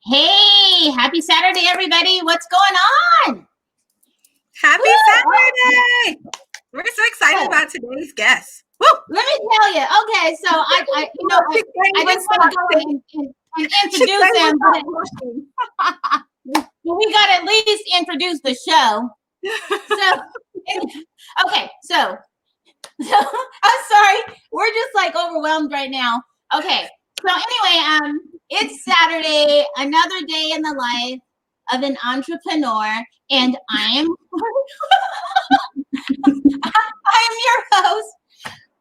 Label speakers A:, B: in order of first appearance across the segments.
A: Hey, happy Saturday, everybody. What's going on?
B: Happy Saturday. We're so excited about today's guest. Woo!
A: Let me tell you. Okay, so I just want to go and introduce him, but we got to at least introduce the show. So I'm sorry. We're just like overwhelmed right now. Okay, so anyway, it's Saturday, another day in the life of an entrepreneur, and I'm your host,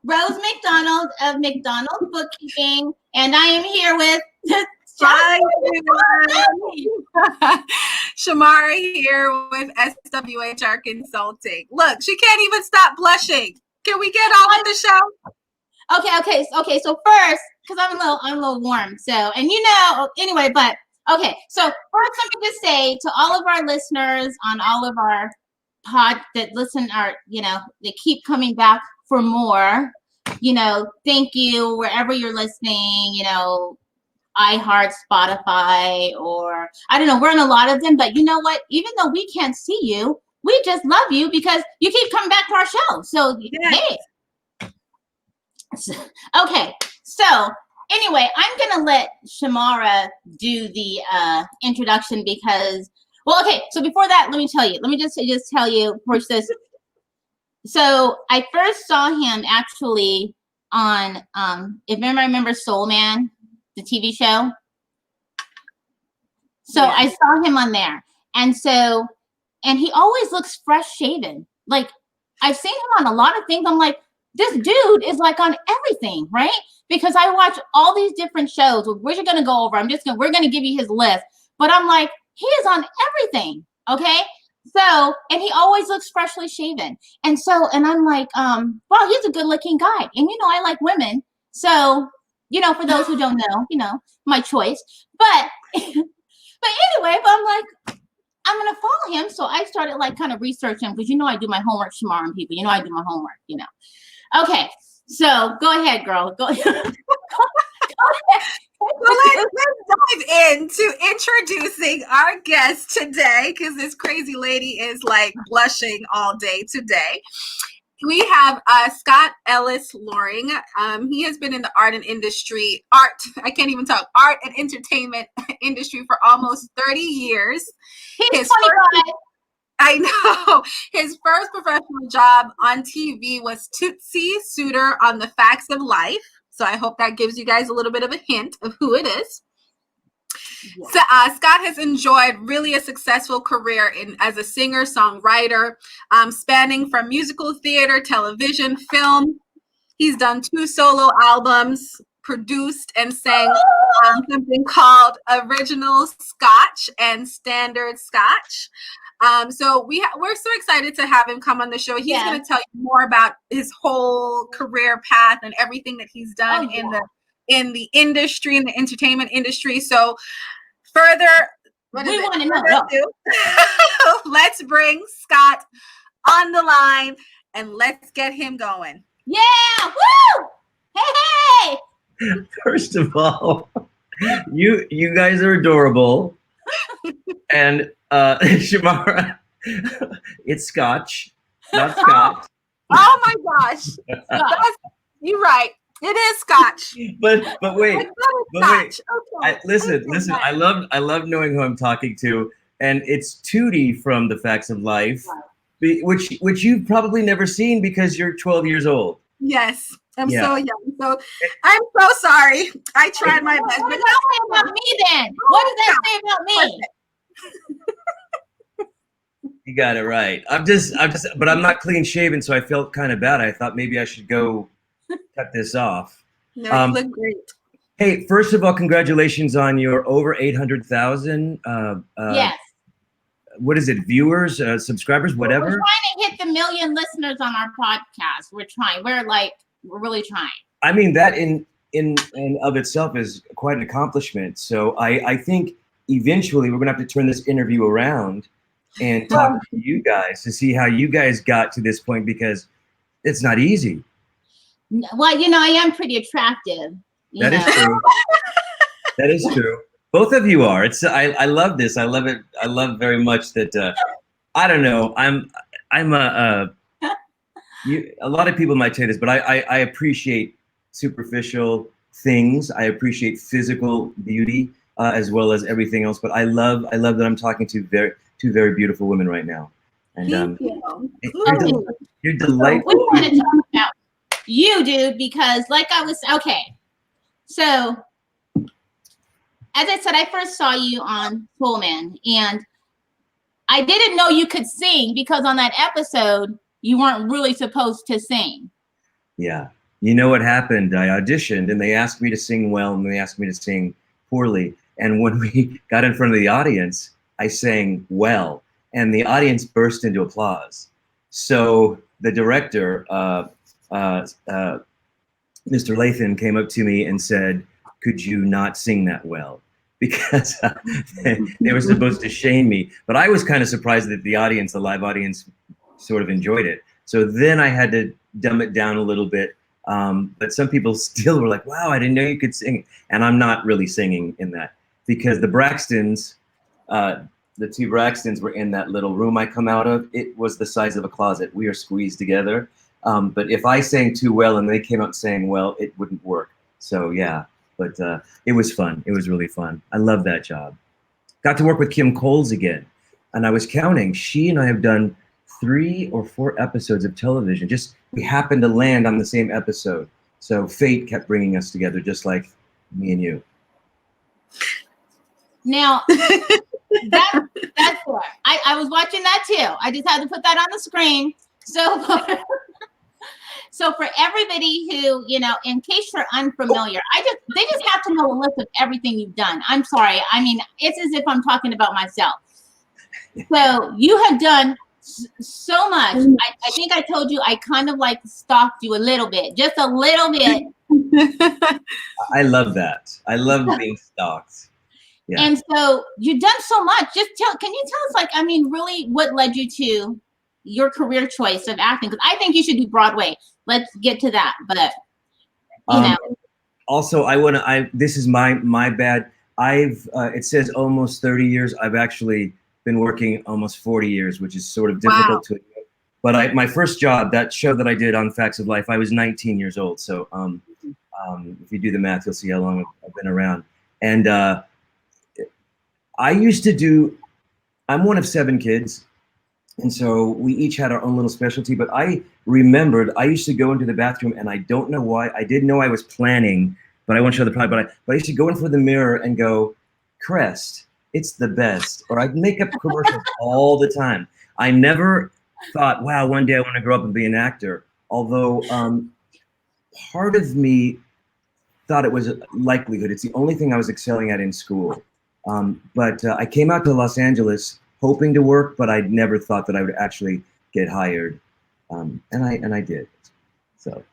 A: Rose McDonald of McDonald Bookkeeping, and I am here with
B: Hi, Shamara here with SWHR Consulting. Look, she can't even stop blushing. Can we get on with the show?
A: Okay. So first, because I'm a little warm. So, and anyway, but okay. So first, let me just say to all of our listeners on all of our pod that listen, they keep coming back for more. Thank you wherever you're listening. iHeart, Spotify, or I don't know. We're in a lot of them, but you know what? Even though we can't see you, we just love you because you keep coming back to our show. So hey. Okay, so anyway, I'm gonna let Shamara do the introduction because, so before that, let me just tell you first this. So I first saw him actually on, if you remember Soul Man, the TV show. So yeah. I saw him on there, and he always looks fresh shaven. Like I've seen him on a lot of things. I'm like, this dude is like on everything, right? Because I watch all these different shows. We're going to go over. We're going to give you his list. But I'm like, he is on everything. Okay. So, and he always looks freshly shaven. And I'm like, well, he's a good looking guy. And, I like women. So, for those who don't know, my choice. But anyway, I'm like, I'm going to follow him. So I started like kind of researching because, I do my homework tomorrow, and people, I do my homework, Okay, so go ahead, girl. Go ahead.
B: Well, let's dive into introducing our guest today because this crazy lady is like blushing all day today. We have Scott Ellis Loring. He has been in the art and entertainment industry for almost 30 years.
A: He's 25.
B: I know. His first professional job on TV was Tootsie Suitor on The Facts of Life. So I hope that gives you guys a little bit of a hint of who it is. Yeah. So Scott has enjoyed really a successful career as a singer-songwriter, spanning from musical theater, television, film. He's done 2 solo albums, produced and sang something called Original Scotch and Standard Scotch. So we're so excited to have him come on the show. He's going to tell you more about his whole career path and everything that he's done in the industry, in the entertainment industry. So let's bring Scott on the line and let's get him going.
A: Yeah. Woo! Hey.
C: First of all, you guys are adorable. And Shamara, it's Scotch, not Scott.
B: Oh my gosh. You're right. It is Scotch.
C: But wait.
B: Okay.
C: Listen. I love knowing who I'm talking to. And it's Tootie from The Facts of Life, which you've probably never seen because you're 12 years old.
B: Yes. I'm so young. So I'm so sorry. I tried my best.
A: What does that say about me then? What does that say about me?
C: You got it right. But I'm not clean shaven, so I felt kind of bad. I thought maybe I should go cut this off.
B: No, you look great.
C: Hey, first of all, congratulations on your over 800,000.
A: Yes.
C: What is it? Viewers, subscribers, whatever.
A: We're trying to hit the 1 million listeners on our podcast. We're trying. We're really trying.
C: I mean, that in of itself is quite an accomplishment. So I think eventually we're going to have to turn this interview around and talk to you guys to see how you guys got to this point because it's not easy.
A: Well, I am pretty attractive.
C: That is true. That is true. Both of you are. I love this. I love it. I love very much that. I don't know. I'm a lot of people might say this, but I appreciate superficial things. I appreciate physical beauty as well as everything else. But I love that I'm talking to two very beautiful women right now. And
B: Thank you.
C: you're delightful.
A: We want to talk about you, dude, because like I was okay. So as I said, I first saw you on Pullman, and I didn't know you could sing because on that episode you weren't really supposed to sing.
C: Yeah. You know what happened? I auditioned and they asked me to sing well and they asked me to sing poorly. And when we got in front of the audience, I sang well and the audience burst into applause. So the director, Mr. Lathan, came up to me and said, "Could you not sing that well?" Because they were supposed to shame me. But I was kind of surprised that the audience, the live audience, sort of enjoyed it. So then I had to dumb it down a little bit. But some people still were like, "Wow, I didn't know you could sing." And I'm not really singing in that because the Braxtons, the two Braxtons were in that little room I come out of. It was the size of a closet. We are squeezed together. But if I sang too well and they came out saying well, it wouldn't work. So yeah, but it was fun. It was really fun. I love that job. Got to work with Kim Coles again. And I was counting. She and I have done 3 or 4 episodes of television. Just we happened to land on the same episode. So fate kept bringing us together, just like me and you.
A: Now, that's what I was watching that too. I just had to put that on the screen. So for everybody who, you know, in case you're unfamiliar, they just have to know a list of everything you've done. I'm sorry. I mean, it's as if I'm talking about myself. So you have done so much. I think I told you I kind of like stalked you a little bit, just a little bit.
C: I love that. I love being stalked. Yeah.
A: And so you've done so much. Can you tell us, like, I mean, really what led you to your career choice of acting? Because I think you should do Broadway. Let's get to that. But, you know.
C: Also, this is my bad. It says almost 30 years. I've actually been working almost 40 years, which is sort of difficult to admit. But my first job, that show that I did on Facts of Life, I was 19 years old. So if you do the math, you'll see how long I've been around. And I'm one of 7 kids. And so we each had our own little specialty, but I remembered I used to go into the bathroom and I don't know why. I didn't know I was planning, but I won't show the pride, but I used to go in front of the mirror and go, Crest, it's the best. Or I'd make up commercials all the time. I never thought, wow, one day I want to grow up and be an actor. Although part of me thought it was a likelihood. It's the only thing I was excelling at in school. But I came out to Los Angeles hoping to work, but I'd never thought that I would actually get hired, and I did. So.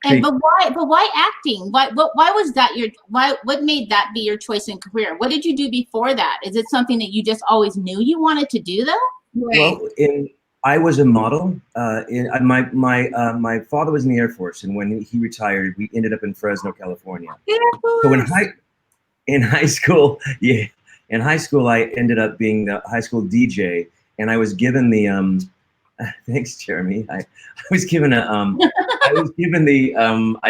A: But why acting? Why was that what made that be your choice in career? What did you do before that? Is it something that you just always knew you wanted to do though?
C: Well, I was a model. My father was in the Air Force, and when he retired, we ended up in Fresno, California. So in high school, yeah. In high school, I ended up being the high school DJ, and I was given the thanks, Jeremy. I was given I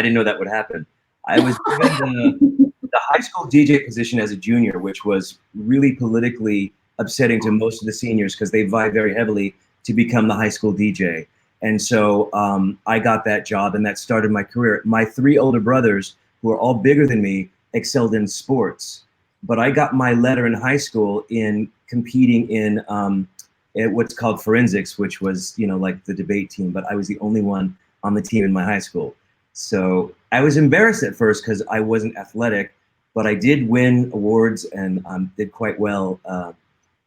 C: didn't know that would happen. I was given the high school DJ position as a junior, which was really politically upsetting to most of the seniors because they vied very heavily to become the high school DJ. And so I got that job, and that started my career. My 3 older brothers, who are all bigger than me, excelled in sports. But I got my letter in high school in competing in what's called forensics, which was, you know, like the debate team. But I was the only one on the team in my high school. So I was embarrassed at first because I wasn't athletic, but I did win awards and did quite well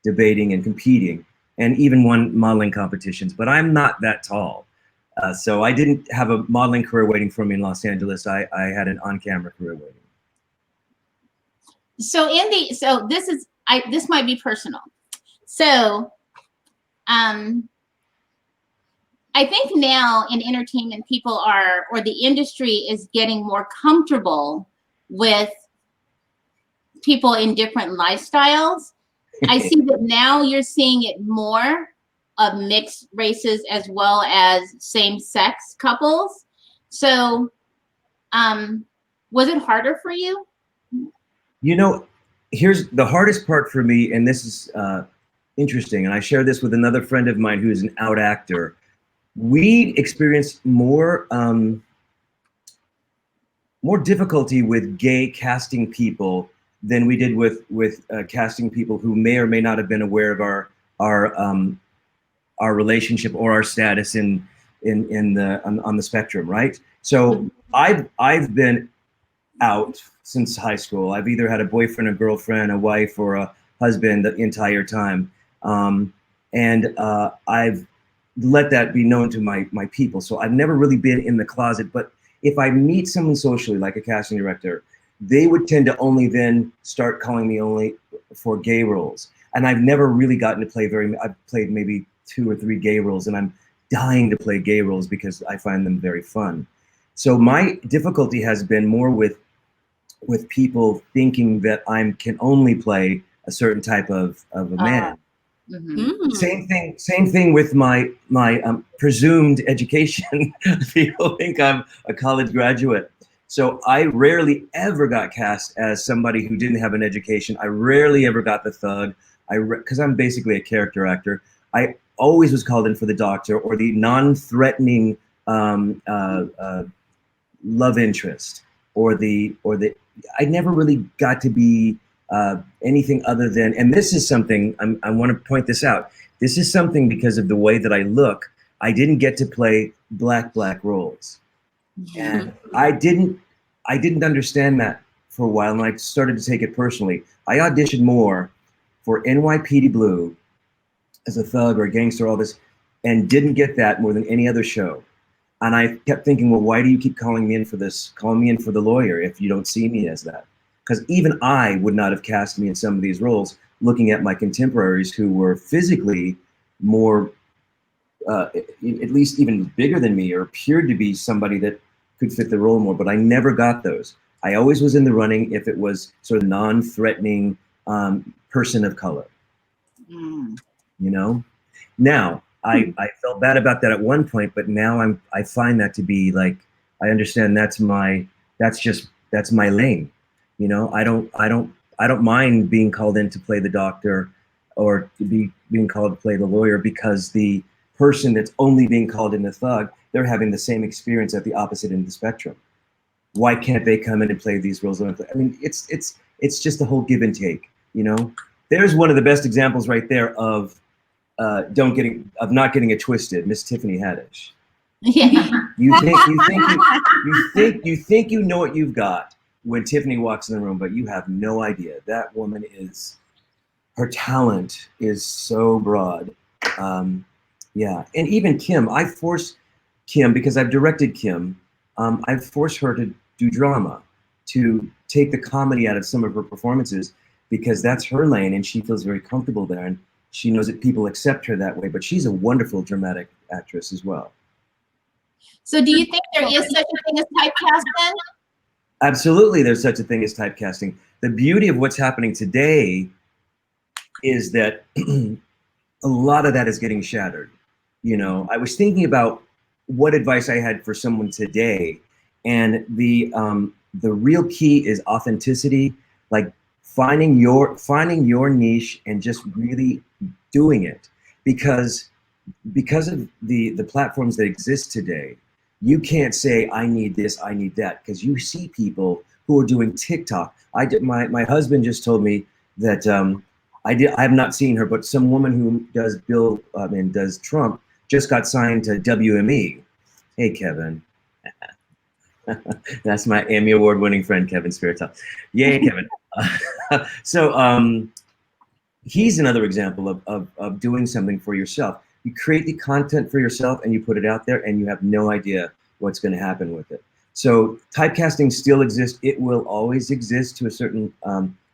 C: debating and competing, and even won modeling competitions. But I'm not that tall. So I didn't have a modeling career waiting for me in Los Angeles. I had an on-camera career waiting.
A: So this might be personal. So I think now in entertainment, or the industry is getting more comfortable with people in different lifestyles. I see that now you're seeing it more of mixed races as well as same-sex couples. So, was it harder for you?
C: You know, here's the hardest part for me, and this is interesting, and I share this with another friend of mine who is an out actor. We experienced more difficulty with gay casting people than we did with casting people who may or may not have been aware of our relationship or our status on the spectrum, right? So I've been out since high school. I've either had a boyfriend, a girlfriend, a wife, or a husband the entire time, and I've let that be known to my people. So I've never really been in the closet. But if I meet someone socially, like a casting director, they would tend to only then start calling me only for gay roles. And I've never really gotten to play I've played maybe 2 or 3 gay roles, and I'm dying to play gay roles because I find them very fun. So my difficulty has been more with people thinking that I can only play a certain type of a man.
A: Mm-hmm.
C: Same thing with my presumed education. People think I'm a college graduate. So I rarely ever got cast as somebody who didn't have an education. I rarely ever got the thug. Because I'm basically a character actor. I always was called in for the doctor or the non-threatening love interest, or the. I never really got to be anything other than, and this is something I want to point this out. This is something because of the way that I look. I didn't get to play black roles, and I didn't understand that for a while, and I started to take it personally. I auditioned more for NYPD Blue as a thug or a gangster, all this, and didn't get that more than any other show. And I kept thinking, well, why do you keep calling me in for this? Call me in for the lawyer if you don't see me as that. Because even I would not have cast me in some of these roles, looking at my contemporaries who were physically more, at least even bigger than me, or appeared to be somebody that could fit the role more, but I never got those. I always was in the running if it was sort of non-threatening person of color. You know? Now, I felt bad about that at one point, but now I find that to be like, I understand that's my lane. You know, I don't mind being called in to play the doctor or to being called to play the lawyer, because the person that's only being called in the thug, they're having the same experience at the opposite end of the spectrum. Why can't they come in and play these roles? I mean, it's just a whole give and take, you know? There's one of the best examples right there of not getting it twisted, Miss Tiffany Haddish.
A: Yeah.
C: You think you know what you've got when Tiffany walks in the room, but you have no idea. That woman her talent is so broad. Yeah, and even Kim, I force Kim, because I've directed Kim, I've forced her to do drama, to take the comedy out of some of her performances, because that's her lane and she feels very comfortable there. And she knows that people accept her that way, but she's a wonderful dramatic actress as well.
A: So do you think there is such a thing as typecasting?
C: Absolutely, there's such a thing as typecasting. The beauty of what's happening today is that a lot of that is getting shattered. You know, I was thinking about what advice I had for someone today, and the real key is authenticity, like finding your niche and just really doing it, because of the platforms that exist today. You can't say, I need this, I need that, because you see people who are doing TikTok. My husband just told me that I have not seen her, but some woman who does Trump just got signed to WME. Hey, Kevin. That's my Emmy Award winning friend, Kevin Spiritel. Yay, Kevin. So he's another example of doing something for yourself. You create the content for yourself and you put it out there, and you have no idea what's going to happen with it. So typecasting still exists. It will always exist to a certain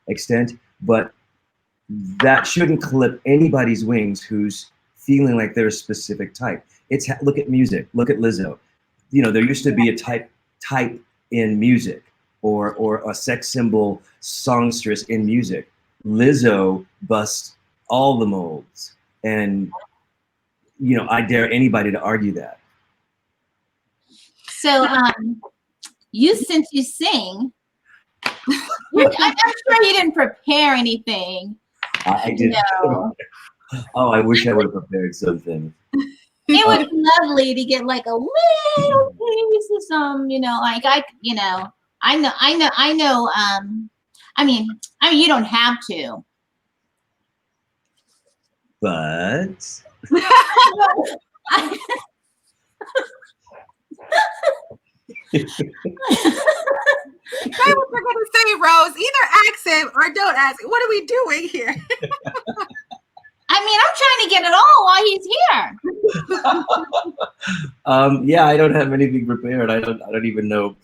C: extent, but that shouldn't clip anybody's wings who's feeling like they're a specific type. Look at music. Look at Lizzo. You know, there used to be a type in music. or a sex symbol songstress in music. Lizzo busts all the molds, and I dare anybody to argue that.
A: So, since you sing, I'm sure you didn't prepare anything.
C: I did.
A: No.
C: Oh, I wish I would have prepared something.
A: It would be lovely to get like a little piece of some, like I know. I mean, you don't have to.
C: But
B: That's what they're gonna say, Rose. Either ask him or don't ask him. What are we doing here?
A: I'm trying to get it all while he's here.
C: Yeah, I don't have anything prepared. I don't even know.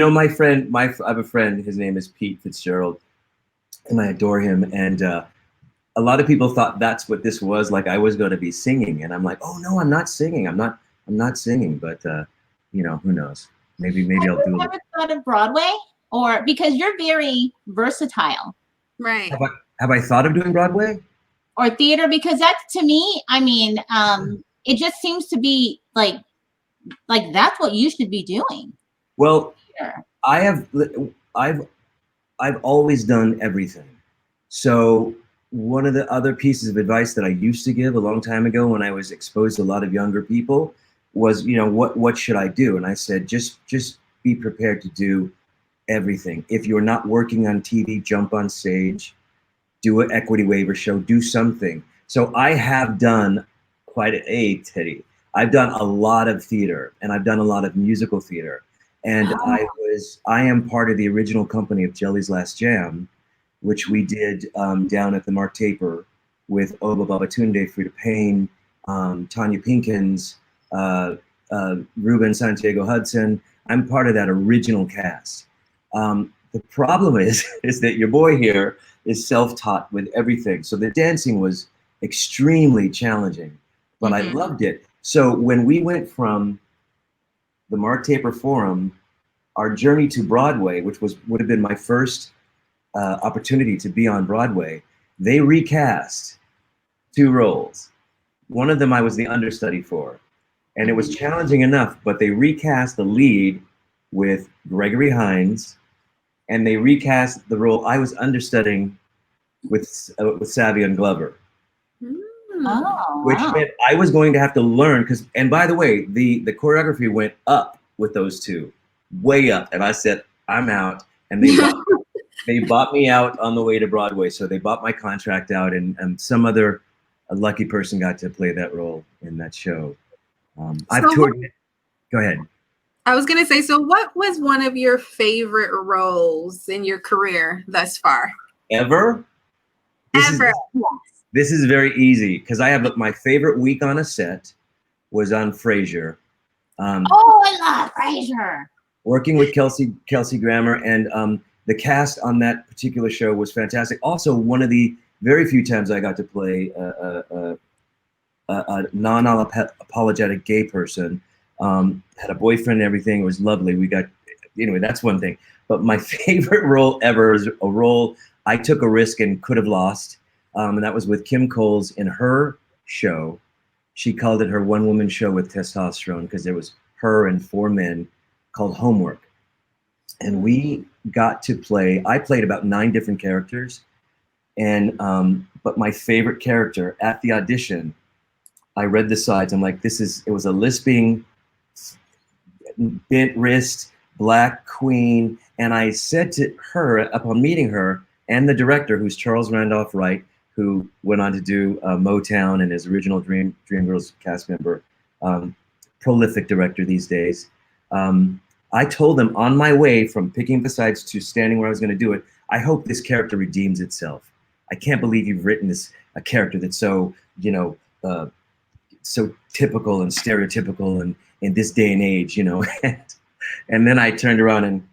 C: My friend, I have a friend. His name is Pete Fitzgerald, and I adore him. And a lot of people thought that's what this was. Like I was going to be singing, and I'm like, oh no, I'm not singing. I'm not singing. But who knows? Maybe I'll do it.
A: Have you ever thought of Broadway, or because you're very versatile,
B: Right?
C: Have I thought of doing Broadway?
A: Or theater, because that's, to me, it just seems to be like that's what you should be doing.
C: Well,
A: Theater.
C: I've always done everything. So one of the other pieces of advice that I used to give a long time ago when I was exposed to a lot of younger people was, what should I do? And I said, just be prepared to do everything. If you're not working on TV, jump on stage. Do an equity waiver show, do something. So I have done Teddy. I've done a lot of theater, and I've done a lot of musical theater. And I am part of the original company of Jelly's Last Jam, which we did down at the Mark Taper with Oba Babatunde, Frida Payne, Tanya Pinkins, Ruben Santiago Hudson. I'm part of that original cast. The problem is that your boy here is self-taught with everything. So the dancing was extremely challenging, but I loved it. So when we went from the Mark Taper Forum, our journey to Broadway, which would have been my first opportunity to be on Broadway, they recast 2 roles. One of them I was the understudy for, and it was challenging enough, but they recast the lead with Gregory Hines, and they recast the role I was understudying with Savion Glover. Which meant I was going to have to learn, and by the way, the choreography went up with those 2, way up. And I said, I'm out. And they bought me out on the way to Broadway. So they bought my contract out, and some other lucky person got to play that role in that show. I've toured. Go ahead.
B: I was gonna say, so what was one of your favorite roles in your career thus far?
C: Ever? This is very easy because I have my favorite week on a set was on Frasier.
A: I love Frasier.
C: Working with Kelsey Grammer, and the cast on that particular show was fantastic. Also, one of the very few times I got to play a non-apologetic gay person. Had a boyfriend and everything. It was lovely. Anyway, that's one thing. But my favorite role ever is a role I took a risk and could have lost. And that was with Kim Coles in her show. She called it her one-woman show with testosterone because there was her and 4 men, called Homework. And we got to I played about 9 different characters. And but my favorite character at the audition, I read the sides. I'm like, it was a lisping, bent wrist, black queen. And I said to her, upon meeting her, and the director, who's Charles Randolph Wright, who went on to do Motown and his original Dreamgirls cast member, prolific director these days. I told them on my way from picking the sides to standing where I was going to do it, I hope this character redeems itself. I can't believe you've written a character that's so, so typical and stereotypical and in this day and age, And then I turned around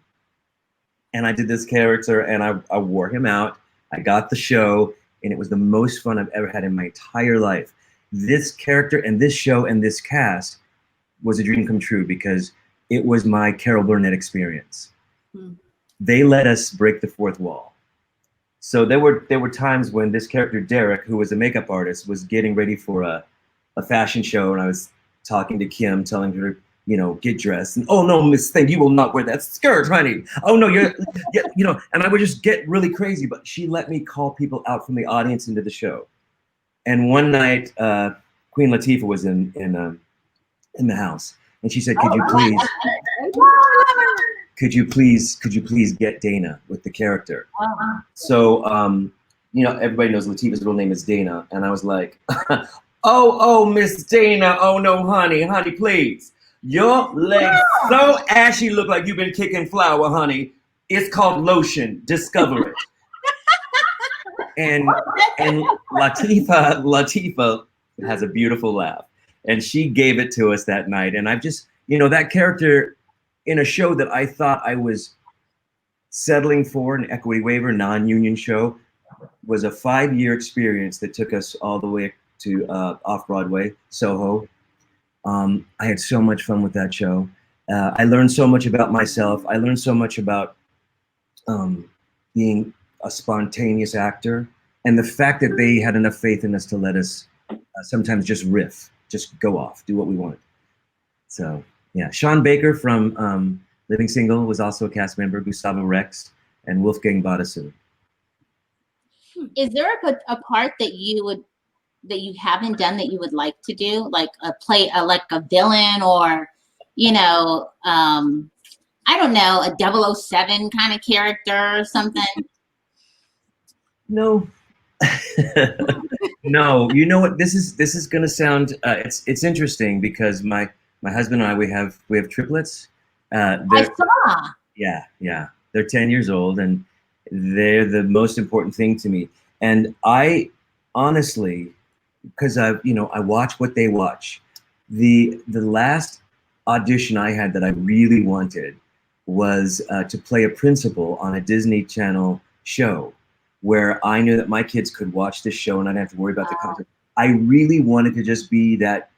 C: and I did this character, and I wore him out. I got the show, and it was the most fun I've ever had in my entire life. This character and this show and this cast was a dream come true because it was my Carol Burnett experience. they let us break the fourth wall. So there were times when this character Derek, who was a makeup artist, was getting ready for a fashion show, and I was talking to Kim, telling her, you know, get dressed. And oh no, Miss Thing, you will not wear that skirt, honey. Oh no, you're, yeah, you know. And I would just get really crazy. But she let me call people out from the audience into the show. And one night, Queen Latifah was in the house, and she said, could you please get Dana with the character? So, you know, everybody knows Latifah's real name is Dana. And I was like, oh, Miss Dana. Oh no, honey, please. Your legs so ashy, look like you've been kicking flour, honey. It's called lotion. Discover it. And Latifah has a beautiful laugh. And she gave it to us that night. And I've just, you know, that character in a show that I thought I was settling for, an equity waiver, non-union show, was a 5-year experience that took us all the way to off-Broadway, Soho. I had so much fun with that show. I learned so much about myself. I learned so much about being a spontaneous actor, and the fact that they had enough faith in us to let us sometimes just riff, just go off, do what we wanted. So yeah, Sean Baker from Living Single was also a cast member, Gustavo Rex, and Wolfgang Badasu.
A: Is there a part that you haven't done that you would like to do, like like a villain, or, you know, I don't know, a 007 kind of character or something?
C: No. No, you know what? This is gonna sound it's interesting because my husband and I we have triplets.
A: I saw.
C: Yeah. They're 10 years old, and they're the most important thing to me. And I honestly, because I watch what they watch. The last audition I had that I really wanted was to play a principal on a Disney Channel show, where I knew that my kids could watch this show and I didn't have to worry about the content. I really wanted to just be that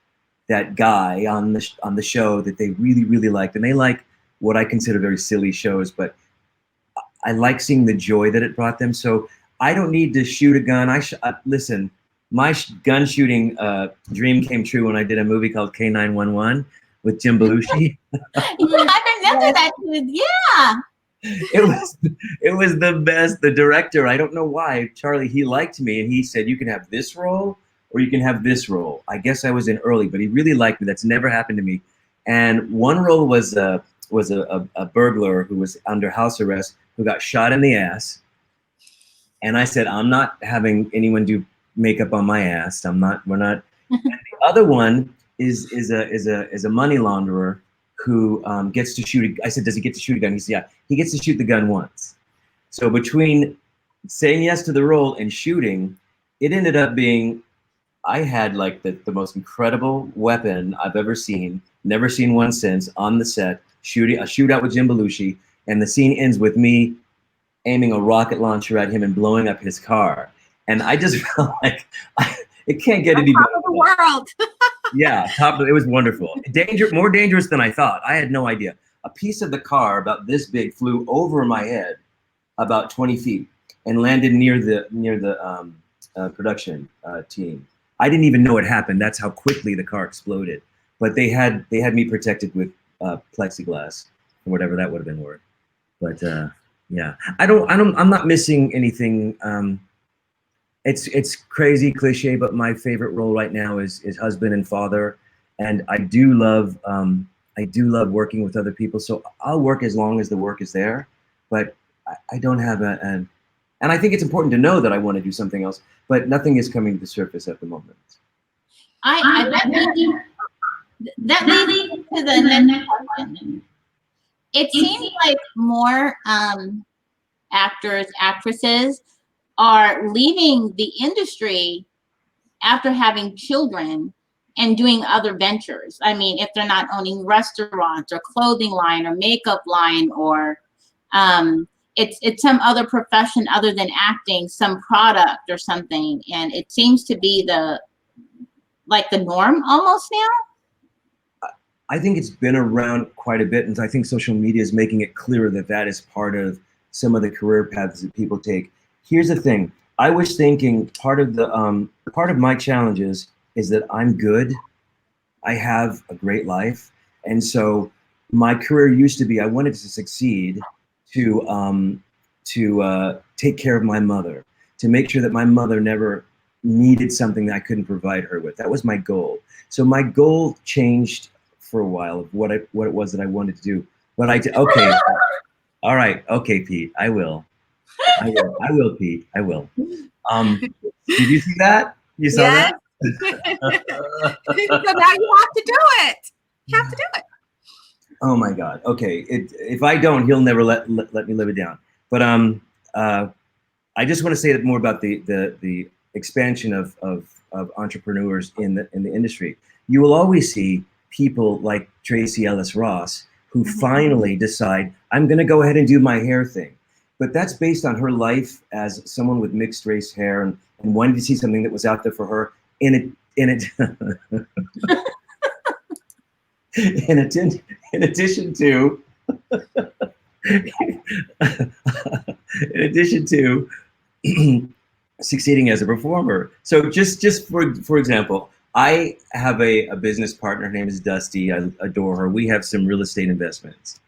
C: guy on the show that they really, really liked. And they like what I consider very silly shows, but I like seeing the joy that it brought them. So I don't need to shoot a gun. Listen, my gun shooting dream came true when I did a movie called K911 with Jim Belushi.
A: I remember that. Yeah.
C: It was the best. The director, I don't know why, Charlie, he liked me, and he said, you can have this role or you can have this role. I guess I was in early, but he really liked me. That's never happened to me. And one role was a burglar who was under house arrest, who got shot in the ass. And I said, I'm not having anyone do makeup on my ass. We're not. And the other one is a money launderer who gets to shoot. I said, does he get to shoot a gun? He said, yeah, he gets to shoot the gun once. So between saying yes to the role and shooting, it ended up being, I had like the most incredible weapon I've ever seen, never seen one since, on the set, a shootout with Jim Belushi, and the scene ends with me aiming a rocket launcher at him and blowing up his car. And I just felt like it can't get any better.
B: Top of the world.
C: Yeah, it was wonderful. More dangerous than I thought. I had no idea. A piece of the car about this big flew over my head about 20 feet and landed near the production team. I didn't even know it happened. That's how quickly the car exploded. But they had me protected with plexiglass, or whatever that would have been worth. But yeah, I'm not missing anything. It's crazy cliche, but my favorite role right now is husband and father, and I do love working with other people. So I'll work as long as the work is there, but I don't have and I think it's important to know that I want to do something else, but nothing is coming to the surface at the moment.
A: That leads to the next question. It seems like more actors, actresses are leaving the industry after having children and doing other ventures. I mean, if they're not owning restaurants or clothing line or makeup line, or it's some other profession other than acting, some product or something. And it seems to be the norm almost now.
C: I think it's been around quite a bit, and I think social media is making it clearer that is part of some of the career paths that people take. Here's the thing. I was thinking part of my challenges is that I'm good. I have a great life. And so my career used to be, I wanted to succeed to take care of my mother, to make sure that my mother never needed something that I couldn't provide her with. That was my goal. So my goal changed for a while of what it was that I wanted to do. But okay, all right, okay, Pete, I will, Pete, I will. Did you see that? You saw that?
B: So now you have to do it. You have to do it.
C: Oh my God. Okay. If I don't, he'll never let me live it down. But I just want to say more about the expansion of entrepreneurs in the industry. You will always see people like Tracy Ellis Ross who finally decide, I'm going to go ahead and do my hair thing. But that's based on her life as someone with mixed race hair and wanting to see something that was out there for her. In addition to succeeding as a performer. So just for example, I have a business partner. Her name is Dusty. I adore her. We have some real estate investments,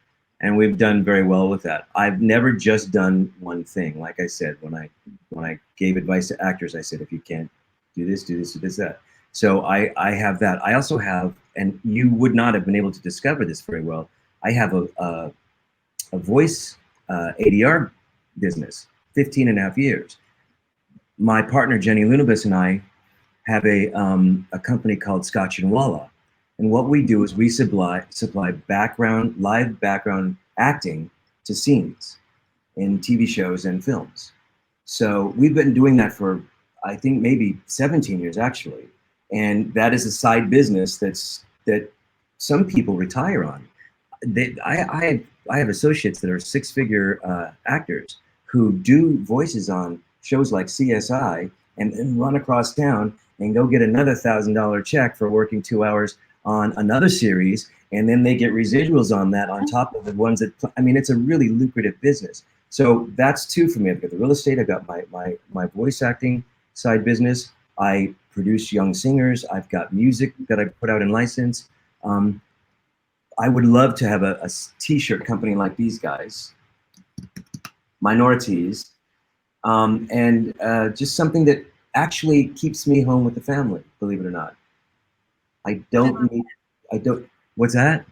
C: and we've done very well with that. I've never just done one thing. Like I said, when I gave advice to actors, I said, if you can't do this, do this, do this, that. So I have that. I also have, and you would not have been able to discover this very well, I have a voice ADR business, 15 and a half years. My partner, Jenny Lunabus, and I have a company called Scotch and Walla. And what we do is we supply live background acting to scenes in TV shows and films. So we've been doing that for, I think, maybe 17 years, actually. And that is a side business that some people retire on. I have associates that are six-figure actors who do voices on shows like CSI and then run across town and go get another $1,000 check for working 2 hours on another series, and then they get residuals on that on top of the ones that, I mean, it's a really lucrative business. So that's two for me. I've got the real estate, I've got my voice acting side business. I produce young singers. I've got music that I put out in license. I would love to have a t-shirt company like these guys, Minorities, and just something that actually keeps me home with the family, believe it or not. What's that?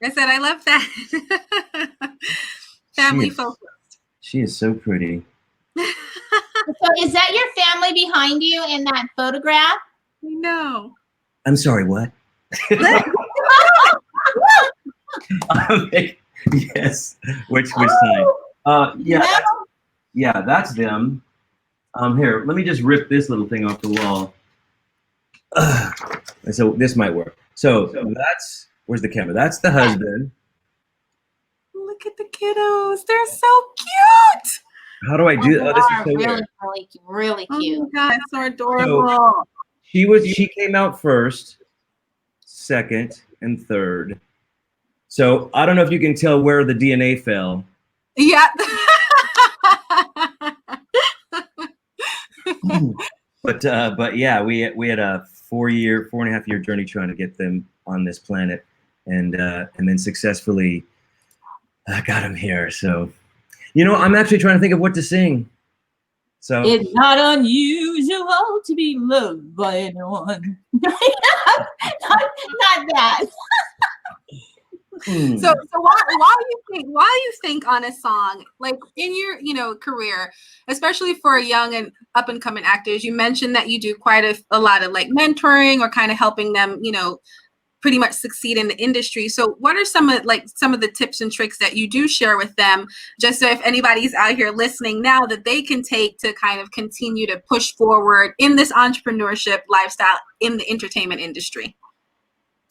B: I said, I love that. Family focused.
C: She is so pretty.
A: So is that your family behind you in that photograph?
B: No.
C: I'm sorry, what? Yes. Which side? Yeah, that's them. Here, let me just rip this little thing off the wall. So this might work. So that's, where's the camera? That's the husband.
B: Look at the kiddos. They're so cute.
C: How do I do? Oh, this is so
A: really,
C: weird.
A: really cute.
B: Oh my God, so adorable.
C: So she came out first, second, and third. So I don't know if you can tell where the DNA fell.
B: Yeah.
C: But yeah, we had a 4.5 year journey trying to get them on this planet, and then successfully got them here. So, I'm actually trying to think of what to sing. So
A: it's not unusual to be loved by anyone. not that.
B: So why do you think on a song, like in your career, especially for young and up and coming actors, you mentioned that you do quite a lot of like mentoring or kind of helping them, pretty much succeed in the industry. So what are some of the tips and tricks that you do share with them, just so if anybody's out here listening now, that they can take to kind of continue to push forward in this entrepreneurship lifestyle in the entertainment industry?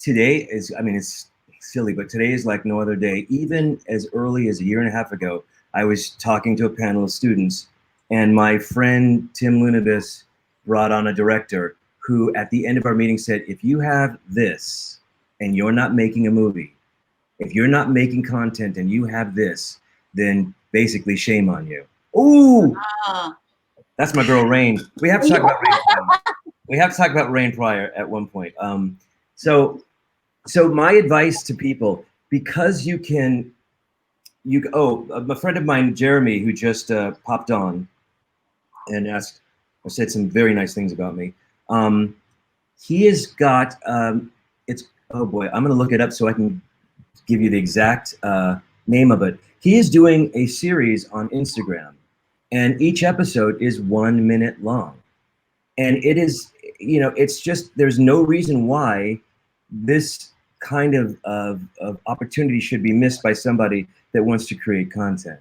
C: Today is, it's silly, but today is like no other day. Even as early as a year and a half ago, I was talking to a panel of students, and my friend Tim Lunabis brought on a director who at the end of our meeting said, if you have this and you're not making a movie, if you're not making content and you have this, then basically shame on you. Ooh, that's my girl Rain. We have to talk about Rain. We have to talk about Rain Pryor at one point. So my advice to people, because a friend of mine, Jeremy, who just popped on and said some very nice things about me. He has got, oh boy, I'm gonna look it up so I can give you the exact name of it. He is doing a series on Instagram, and each episode is 1 minute long. And it is, it's just, there's no reason why this kind of opportunity should be missed by somebody that wants to create content.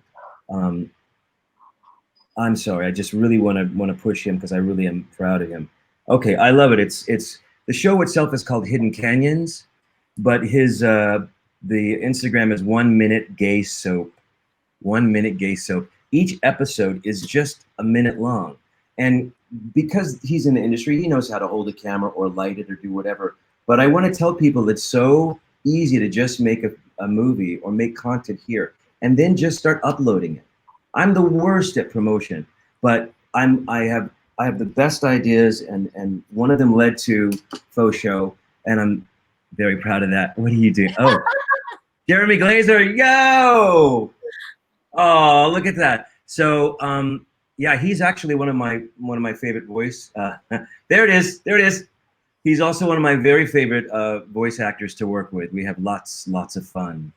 C: I'm sorry, I just really want to push him because I really am proud of him. Okay, I love it. It's the show itself is called Hidden Canyons, but his the Instagram is 1 minute gay soap. 1 minute gay soap. Each episode is just a minute long, and because he's in the industry, he knows how to hold a camera or light it or do whatever. But I want to tell people it's so easy to just make a movie or make content here and then just start uploading it. I'm the worst at promotion, but I have the best ideas, and one of them led to Faux Show, and I'm very proud of that. What are you doing? Oh, Jeremy Glazer, yo! Oh, look at that. So yeah, he's actually one of my favorite voice. There it is. He's also one of my very favorite voice actors to work with. We have lots of fun.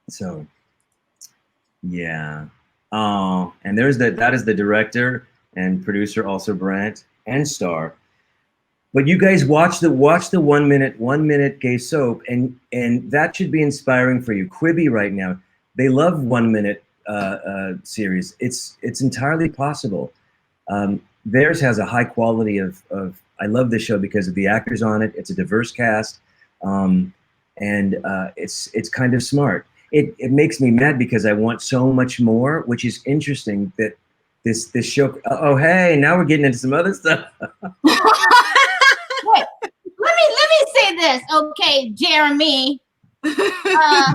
C: So yeah. Oh, and that is the director and producer, also Brant, and star. But you guys watch the 1 minute gay soap, and that should be inspiring for you. Quibi right now, they love 1 minute series. It's entirely possible. Theirs has a high quality of I love this show because of the actors on it. It's a diverse cast, and it's kind of smart. It makes me mad because I want so much more, which is interesting that this show. Oh, hey, now we're getting into some other stuff.
A: Wait, let me say this, okay, Jeremy. Why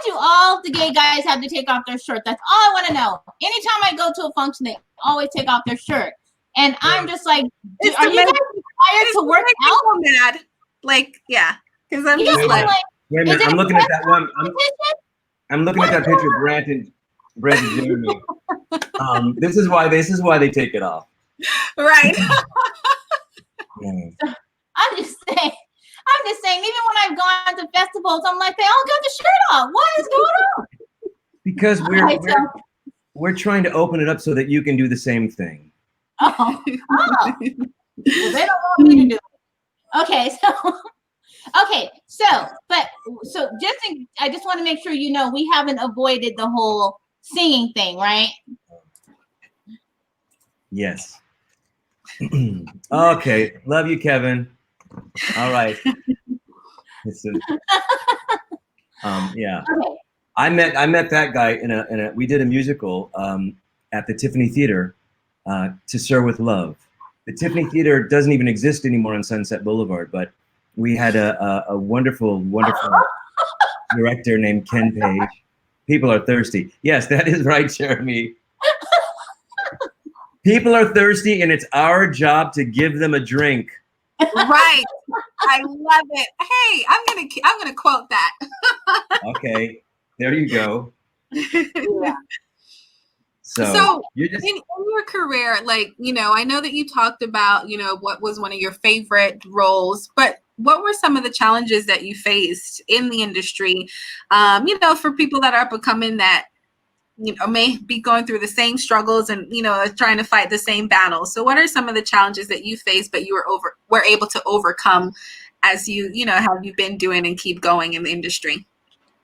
A: do all the gay guys have to take off their shirt? That's all I want to know. Anytime I go to a function, they always take off their shirt, and I'm just like, are you guys required to work out?
B: Mad, like, yeah, because I'm just like.
C: Wait a minute, I'm looking at that one. I'm looking at that picture of Brant and Jeremy. This is why they take it off.
B: Right.
A: I'm just saying, even when I've gone to festivals, I'm like, they all got the shirt off. What is going on?
C: Because we're trying to open it up so that you can do the same thing.
A: Oh. Well, they don't want me to do it. Okay, I just want to make sure we haven't avoided the whole singing thing, right?
C: Yes. Okay, love you, Kevin. All right. Yeah. Okay. I met that guy in a we did a musical at the Tiffany Theater, To Sir with Love. The Tiffany Theater doesn't even exist anymore on Sunset Boulevard, but we had a wonderful director named Ken Page. People are thirsty. Yes, that is right, Jeremy. People are thirsty, and it's our job to give them a drink.
B: Right. I love it. Hey, I'm gonna quote that.
C: Okay, there you go.
B: Yeah. So you're just in your career, like, I know that you talked about, what was one of your favorite roles, but what were some of the challenges that you faced in the industry? For people that are up and coming that, may be going through the same struggles and, trying to fight the same battles. So what are some of the challenges that you faced, but you were able to overcome as you have you been doing and keep going in the industry?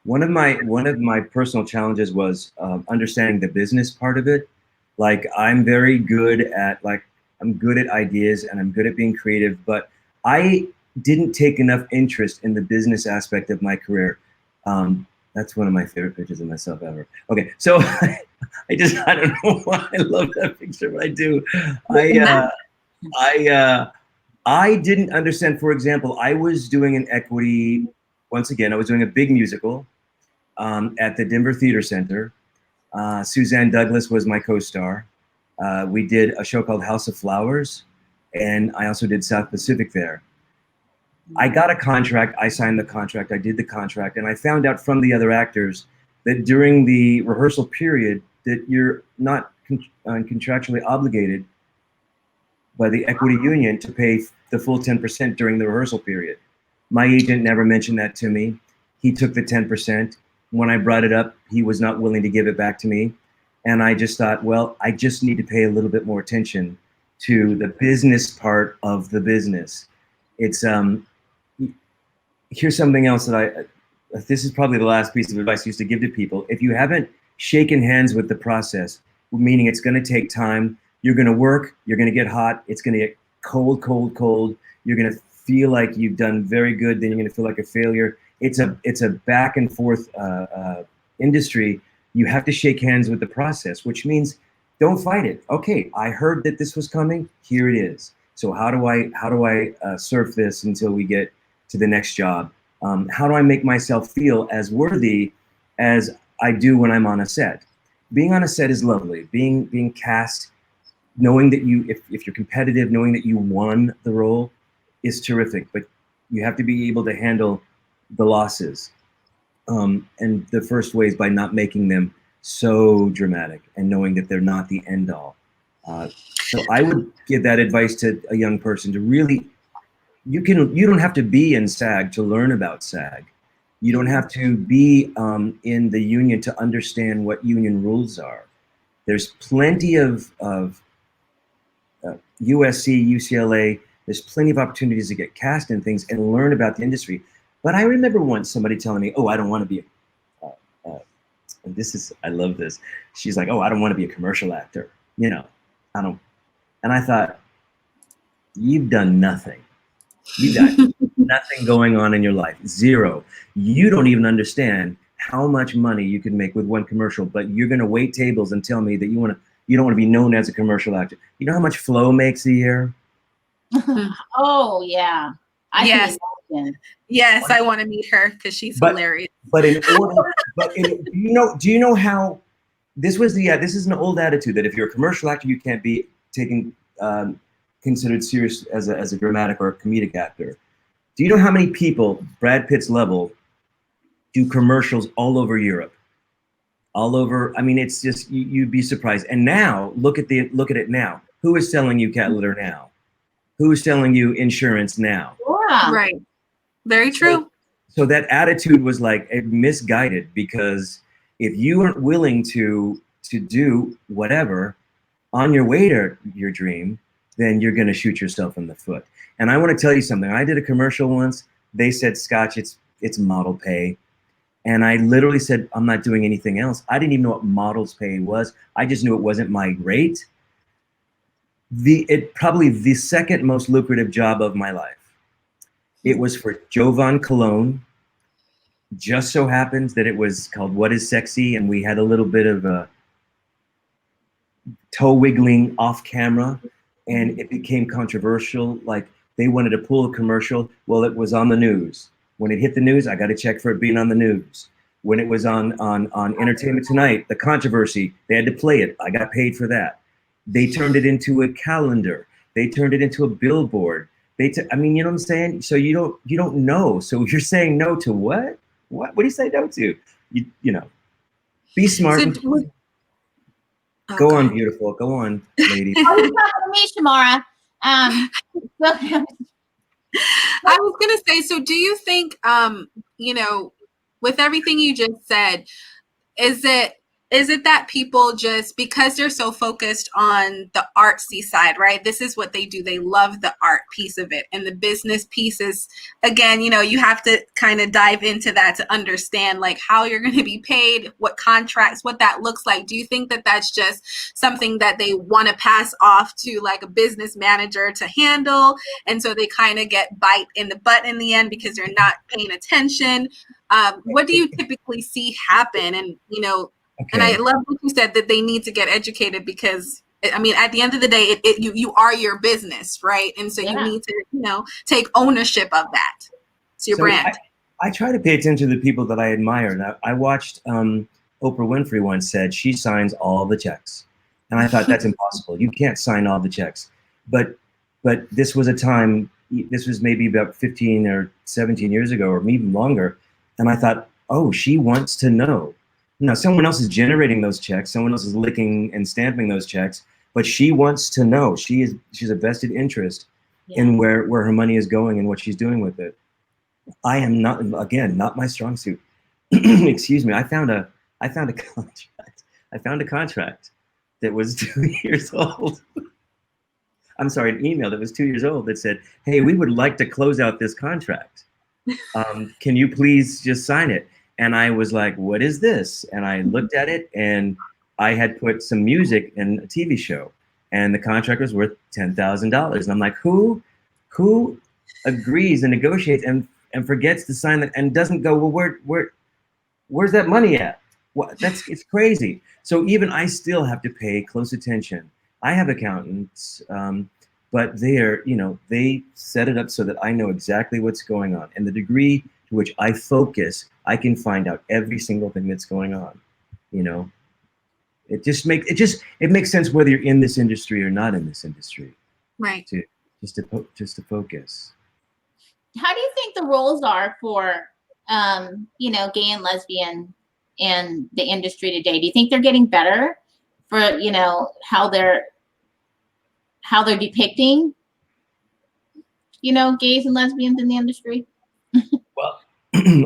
C: One of my personal challenges was understanding the business part of it. Like, I'm good at ideas and I'm good at being creative, but I didn't take enough interest in the business aspect of my career. That's one of my favorite pictures of myself ever. Okay, so I don't know why I love that picture, but I do. I didn't understand. For example, I was doing an equity once again, I was doing a big musical at the Denver Theater Center. Suzanne Douglas was my co-star. We did a show called House of Flowers, and I also did South Pacific there. I got a contract, I signed the contract, I did the contract, and I found out from the other actors that during the rehearsal period that you're not contractually obligated by the equity union to pay the full 10% during the rehearsal period. My agent never mentioned that to me. He took the 10%. When I brought it up, he was not willing to give it back to me. And I just thought, well, I just need to pay a little bit more attention to the business part of the business. It's, here's something else that this is probably the last piece of advice I used to give to people. If you haven't shaken hands with the process, meaning it's going to take time, you're going to work, you're going to get hot, it's going to get cold, cold, cold. You're going to feel like you've done very good, then you're going to feel like a failure. It's a back and forth industry. You have to shake hands with the process, which means don't fight it. Okay, I heard that this was coming. Here it is. So how do I surf this until we get to the next job? How do I make myself feel as worthy as I do when I'm on a set? Being on a set is lovely. Being cast, knowing that if you're competitive, knowing that you won the role is terrific, but you have to be able to handle the losses. And the first way is by not making them so dramatic and knowing that they're not the end all. So I would give that advice to a young person to really, you don't have to be in SAG to learn about SAG. You don't have to be in the union to understand what union rules are. There's plenty of USC, UCLA, there's plenty of opportunities to get cast in things and learn about the industry. But I remember once somebody telling me, oh, I don't want to be and I love this. She's like, oh, I don't want to be a commercial actor. You know, I don't. And I thought, you've done nothing. You've got nothing going on in your life. Zero. You don't even understand how much money you can make with one commercial, but you're going to wait tables and tell me that you don't want to be known as a commercial actor. You know how much Flo makes a year?
A: Oh, yeah.
B: Yes. Yes, I want to meet her because she's hilarious.
C: But do you know how this is an old attitude that if you're a commercial actor, you can't be taken considered serious as a dramatic or a comedic actor. Do you know how many people, Brad Pitt's level, do commercials all over Europe? All over, I mean, it's just, you'd be surprised. And now, look at it now. Who is selling you cat litter now? Who is selling you insurance now?
A: Yeah.
B: Right. Very true.
C: So that attitude was like misguided, because if you aren't willing to do whatever on your way to your dream, then you're going to shoot yourself in the foot. And I want to tell you something. I did a commercial once. They said, Scotch, it's model pay. And I literally said, I'm not doing anything else. I didn't even know what models pay was. I just knew it wasn't my rate. Probably the second most lucrative job of my life. It was for Jovan Cologne. Just so happens that it was called What is Sexy? And we had a little bit of a toe wiggling off camera, and it became controversial. Like, they wanted to pull a commercial. Well, it was on the news. When it hit the news, I got a check for it being on the news. When it was on Entertainment Tonight, the controversy, they had to play it. I got paid for that. They turned it into a calendar. They turned it into a billboard. I mean, you know what I'm saying? So you don't know. So you're saying no to what? What do you say no to? You know, be smart. Go on, beautiful. Go on, lady.
A: Oh, you're talking to me, Shamara.
B: I was going to say, so do you think, you know, with everything you just said, is it that people just, because they're so focused on the artsy side, right? This is what they do. They love the art piece of it. And the business piece is, again, you know, you have to kind of dive into that to understand like how you're going to be paid, what contracts, what that looks like. Do you think that that's just something that they want to pass off to like a business manager to handle? And so they kind of get bite in the butt in the end because they're not paying attention. What do you typically see happen? And, you know, okay. And I love what you said, that they need to get educated, because I mean, at the end of the day, you are your business, right? And so you need to, you know, take ownership of that. It's your brand.
C: I try to pay attention to the people that I admire. And I watched Oprah Winfrey once said she signs all the checks. And I thought that's impossible. You can't sign all the checks. But this was a time, this was maybe about 15 or 17 years ago, or even longer. And I thought, oh, she wants to know. Now, someone else is generating those checks. Someone else is licking and stamping those checks. But she wants to know. She's a vested interest in where her money is going and what she's doing with it. I am not, again, not my strong suit. Excuse me. I found a contract. I found a contract that was 2 years old. I'm sorry, an email that was 2 years old that said, hey, we would like to close out this contract. Can you please just sign it? And I was like, what is this? And I looked at it, and I had put some music in a TV show, and the contract was worth $10,000. And I'm like, who agrees and negotiates and forgets to sign it and doesn't go, well, where's that money at? What, it's crazy. So even I still have to pay close attention. I have accountants, but they set it up so that I know exactly what's going on. And the degree to which I focus, I can find out every single thing that's going on. It makes sense whether you're in this industry or not in this industry.
B: Right.
C: Just to focus.
A: How do you think the roles are for, gay and lesbian in the industry today? Do you think they're getting better for, how they're depicting, gays and lesbians in the industry?
C: Well,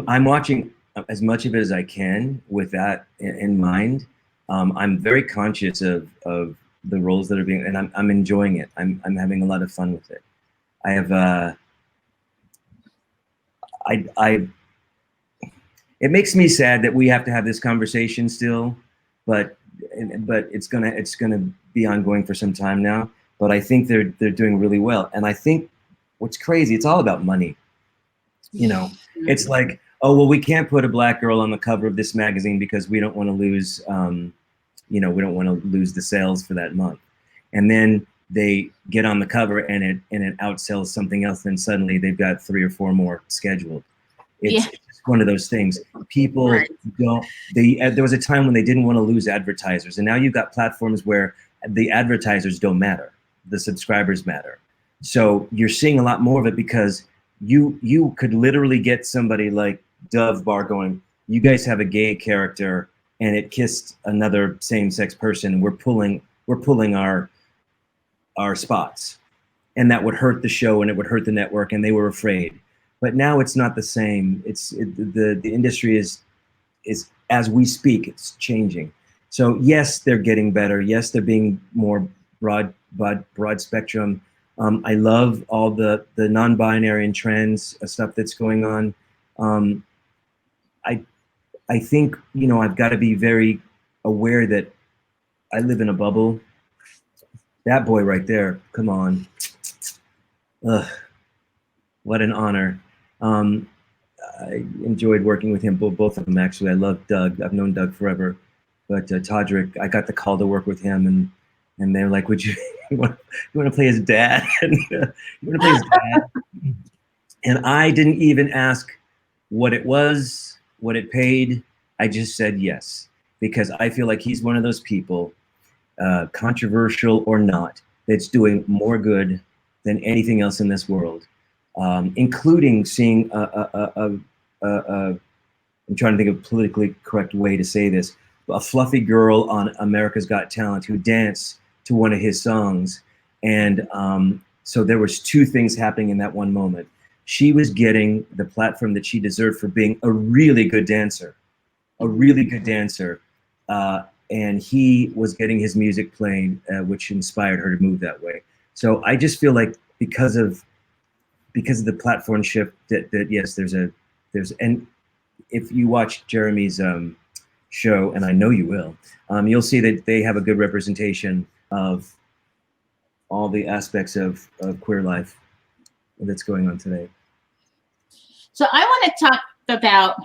C: I'm watching as much of it as I can with that in mind. I'm very conscious of the roles that are being, and I'm enjoying it. I'm having a lot of fun with it. I have it makes me sad that we have to have this conversation still, but it's gonna be ongoing for some time now. But I think they're doing really well. And I think what's crazy, it's all about money. It's like, oh, well, we can't put a Black girl on the cover of this magazine because we don't want to lose, we don't want to lose the sales for that month. And then they get on the cover and it outsells something else. Then suddenly they've got 3 or 4 more scheduled. It's just one of those things. People there was a time when they didn't want to lose advertisers. And now you've got platforms where the advertisers don't matter. The subscribers matter. So you're seeing a lot more of it because you could literally get somebody like Dove Bar going, you guys have a gay character and it kissed another same-sex person. We're pulling our spots, and that would hurt the show and it would hurt the network, and they were afraid. But now it's not the same. The industry is as we speak, it's changing. So yes, they're getting better. Yes, they're being more broad spectrum. I love all the non-binary and trans stuff that's going on. I think, I've got to be very aware that I live in a bubble. That boy right there, come on. Ugh, what an honor. I enjoyed working with him, both of them actually. I love Doug. I've known Doug forever. But Todrick, I got the call to work with him, and they're like, would you want to play his dad? And I didn't even ask what it was, what it paid. I just said yes, because I feel like he's one of those people, controversial or not, that's doing more good than anything else in this world, including seeing I'm trying to think of a politically correct way to say this, a fluffy girl on America's Got Talent who danced to one of his songs. And so there was 2 things happening in that one moment. She was getting the platform that she deserved for being a really good dancer, and he was getting his music playing, which inspired her to move that way. So I just feel like because of the platform shift that yes, and if you watch Jeremy's show, and I know you will, you'll see that they have a good representation of all the aspects of queer life that's going on today.
A: So I want to talk about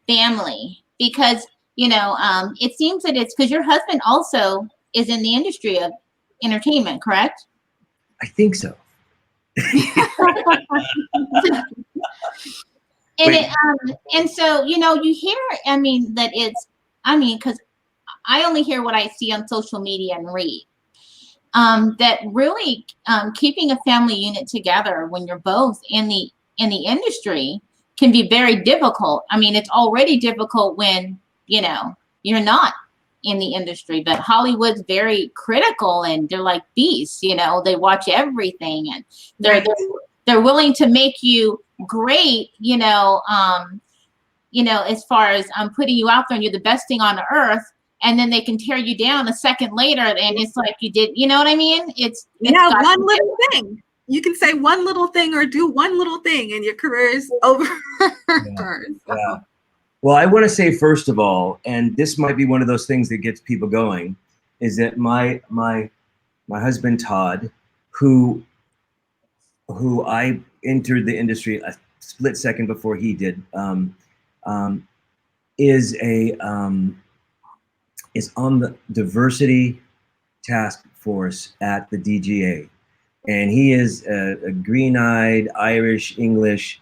A: family, because it seems that it's because your husband also is in the industry of entertainment, correct?
C: I think so.
A: And and so, you know, you hear, I mean, that it's, I mean, because I only hear what I see on social media and read. That really keeping a family unit together when you're both in the industry can be very difficult. I mean, it's already difficult when, you know, you're not in the industry, but Hollywood's very critical and they're like beasts, you know, they watch everything and they're willing to make you great, you know, as far as putting you out there and you're the best thing on earth. And then they can tear you down a second later, and it's like you did. You know what I mean? It's
B: one little thing. You can say one little thing or do one little thing, and your career is over.
C: Yeah. Well, I want to say first of all, and this might be one of those things that gets people going, is that my husband Todd, who I entered the industry a split second before he did, is on the diversity task force at the DGA. And he is a green-eyed Irish English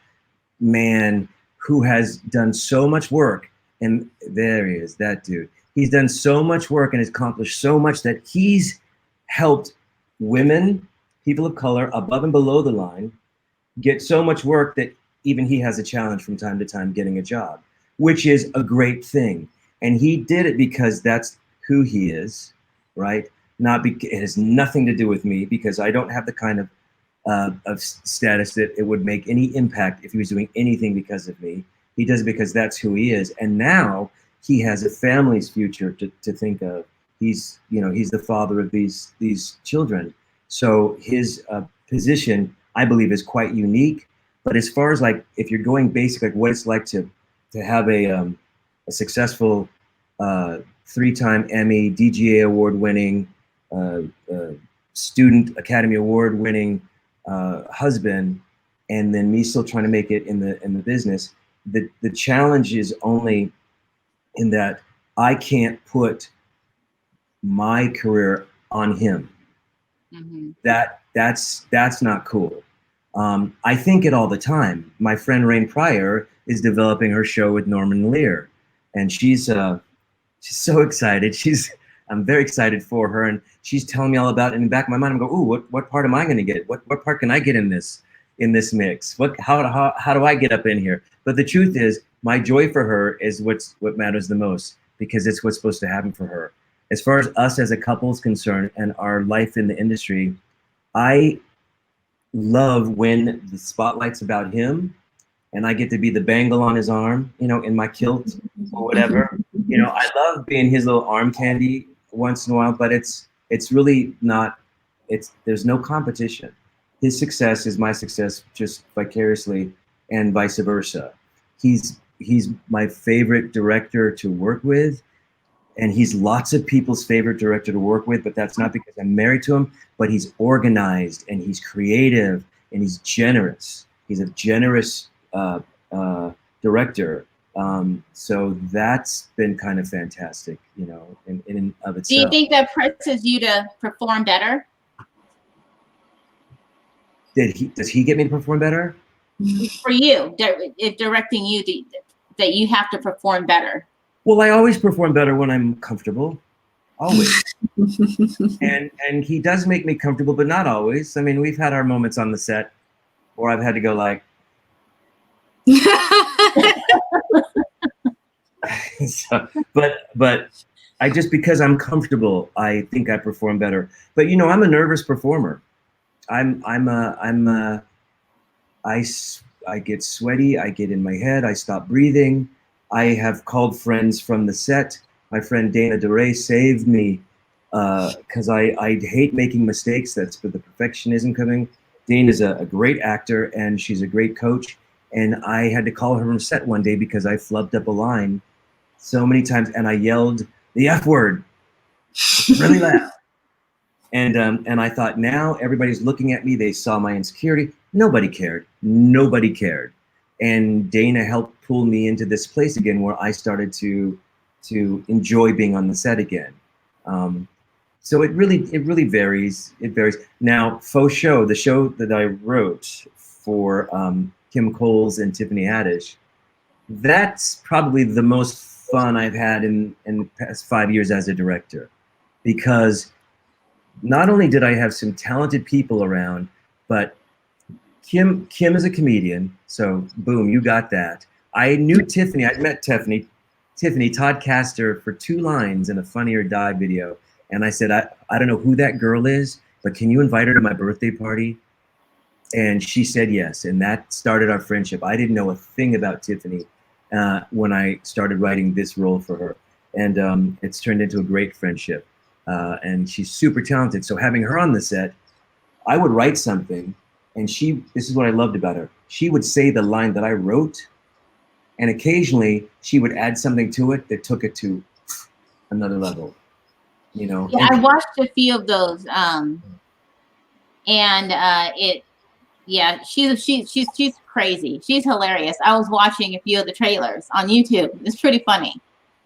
C: man who has done so much work. And there he is, that dude. He's done so much work and has accomplished so much that he's helped women, people of color, above and below the line, get so much work that even he has a challenge from time to time getting a job, which is a great thing. And he did it because that's who he is, right? It has nothing to do with me, because I don't have the kind of status that it would make any impact if he was doing anything because of me. He does it because that's who he is. And now he has a family's future to think of. He's the father of these children. So his position, I believe, is quite unique. But as far as like, if you're going basic, like what it's like to have a successful 3-time Emmy, DGA award-winning, Student Academy Award-winning husband, and then me still trying to make it in the business. The challenge is only in that I can't put my career on him. Mm-hmm. That's not cool. I think it all the time. My friend Rain Pryor is developing her show with Norman Lear, and she's so excited. I'm very excited for her, and she's telling me all about it. In the back of my mind, I'm going, ooh, what part am I going to get? What part can I get in this mix? How do I get up in here? But the truth is, my joy for her is what matters the most, because it's what's supposed to happen for her. As far as us as a couple is concerned and our life in the industry, I love when the spotlight's about him and I get to be the bangle on his arm, in my kilt or whatever. I love being his little arm candy once in a while, but it's really not, there's no competition. His success is my success, just vicariously, and vice versa. He's my favorite director to work with, and he's lots of people's favorite director to work with, but that's not because I'm married to him, but he's organized and he's creative and he's generous. He's a generous director. So that's been kind of fantastic, in and of itself.
A: Do you think that presses you to perform better?
C: Does he get me to perform better?
A: For you, directing you, that you have to perform better.
C: Well, I always perform better when I'm comfortable, always. and he does make me comfortable, but not always. I mean, we've had our moments on the set where I've had to go like, but I just, because I'm comfortable, I think I perform better. But I'm a nervous performer. I get sweaty. I get in my head. I stop breathing. I have called friends from the set. My friend Dana DeRay saved me because I hate making mistakes. That's where the perfectionism coming. Dana's a great actor and she's a great coach. And I had to call her from set one day because I flubbed up a line so many times and I yelled the F word really loud. And I thought, now everybody's looking at me. They saw my insecurity. Nobody cared. Nobody cared. And Dana helped pull me into this place again where I started to enjoy being on the set again. So it really varies. It varies. Now, Faux Show, the show that I wrote for Kim Coles and Tiffany Haddish, that's probably the most fun I've had in the past 5 years as a director, because not only did I have some talented people around, but Kim is a comedian, so boom, you got that. I knew Tiffany. I'd met Tiffany. Todd cast her for 2 lines in a Funny or Die video, and I said, I don't know who that girl is, but can you invite her to my birthday party? And she said yes, and that started our friendship. I didn't know a thing about Tiffany when I started writing this role for her, and it's turned into a great friendship. And she's super talented. So having her on the set, I would write something, and this is what I loved about her. She would say the line that I wrote, and occasionally she would add something to it that took it to another level, you know?
A: Yeah, I watched a few of those. Yeah, she's crazy. She's hilarious. I was watching a few of the trailers on YouTube. It's pretty funny.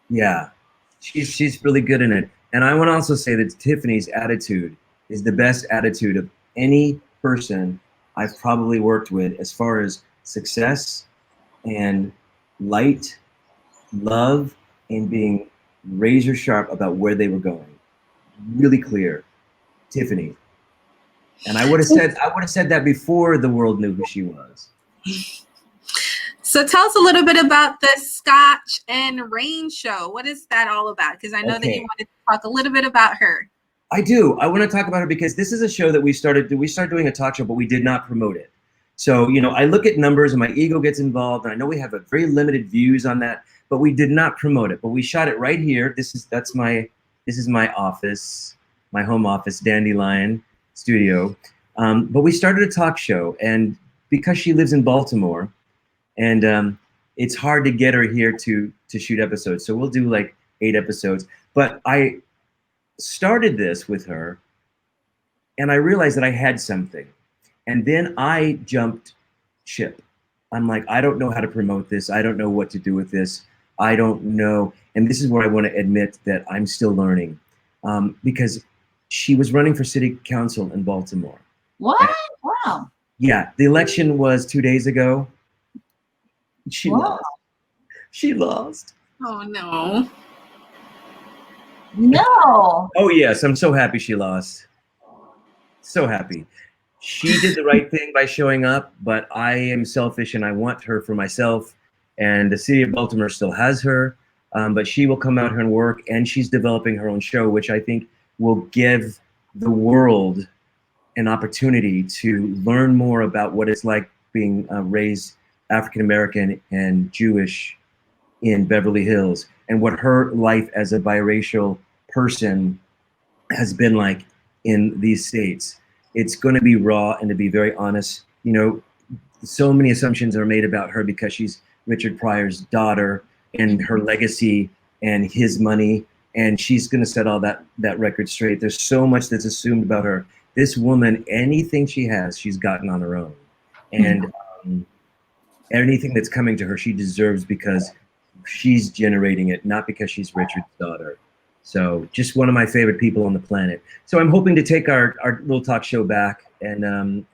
C: Yeah, she's really good in it. And I want to also say that Tiffany's attitude is the best attitude of any person I've probably worked with, as far as success and light, love, and being razor sharp about where they were going. Really clear, Tiffany. And I would have said that before the world knew who she was.
B: So tell us a little bit about the Scotch and Rain show. What is that all about? Because I know that you wanted to talk a little bit about her.
C: I do. I want to talk about her because this is a show that we started doing a talk show, but we did not promote it. So, you know, I look at numbers and my ego gets involved, and I know we have a very limited views on that, but we did not promote it. But we shot it right here. This is my office, my home office, Dandelion Studio. But we started a talk show, and because she lives in Baltimore, and it's hard to get her here to shoot episodes, so we'll do like 8 episodes. But I started this with her, and I realized that I had something, and then I jumped ship. I'm like, I don't know how to promote this. I don't know what to do with this. I don't know. And this is where I want to admit that I'm still learning, because she was running for city council in Baltimore.
A: What? Wow.
C: Yeah, the election was 2 days ago. She lost. She lost.
B: Oh no.
A: No.
C: Oh yes, I'm so happy she lost. So happy. She did the right thing by showing up, but I am selfish and I want her for myself. And the city of Baltimore still has her, but she will come out here and work, and she's developing her own show, which I think will give the world an opportunity to learn more about what it's like being raised African-American and Jewish in Beverly Hills, and what her life as a biracial person has been like in these states. It's going to be raw, and to be very honest, you know, so many assumptions are made about her because she's Richard Pryor's daughter, and her legacy and his money, and she's going to set all that record straight. There's so much that's assumed about her. This woman, anything she has, she's gotten on her own, and anything that's coming to her, she deserves, because she's generating it, not because she's Richard's daughter. So just one of my favorite people on the planet. So I'm hoping to take our little talk show back and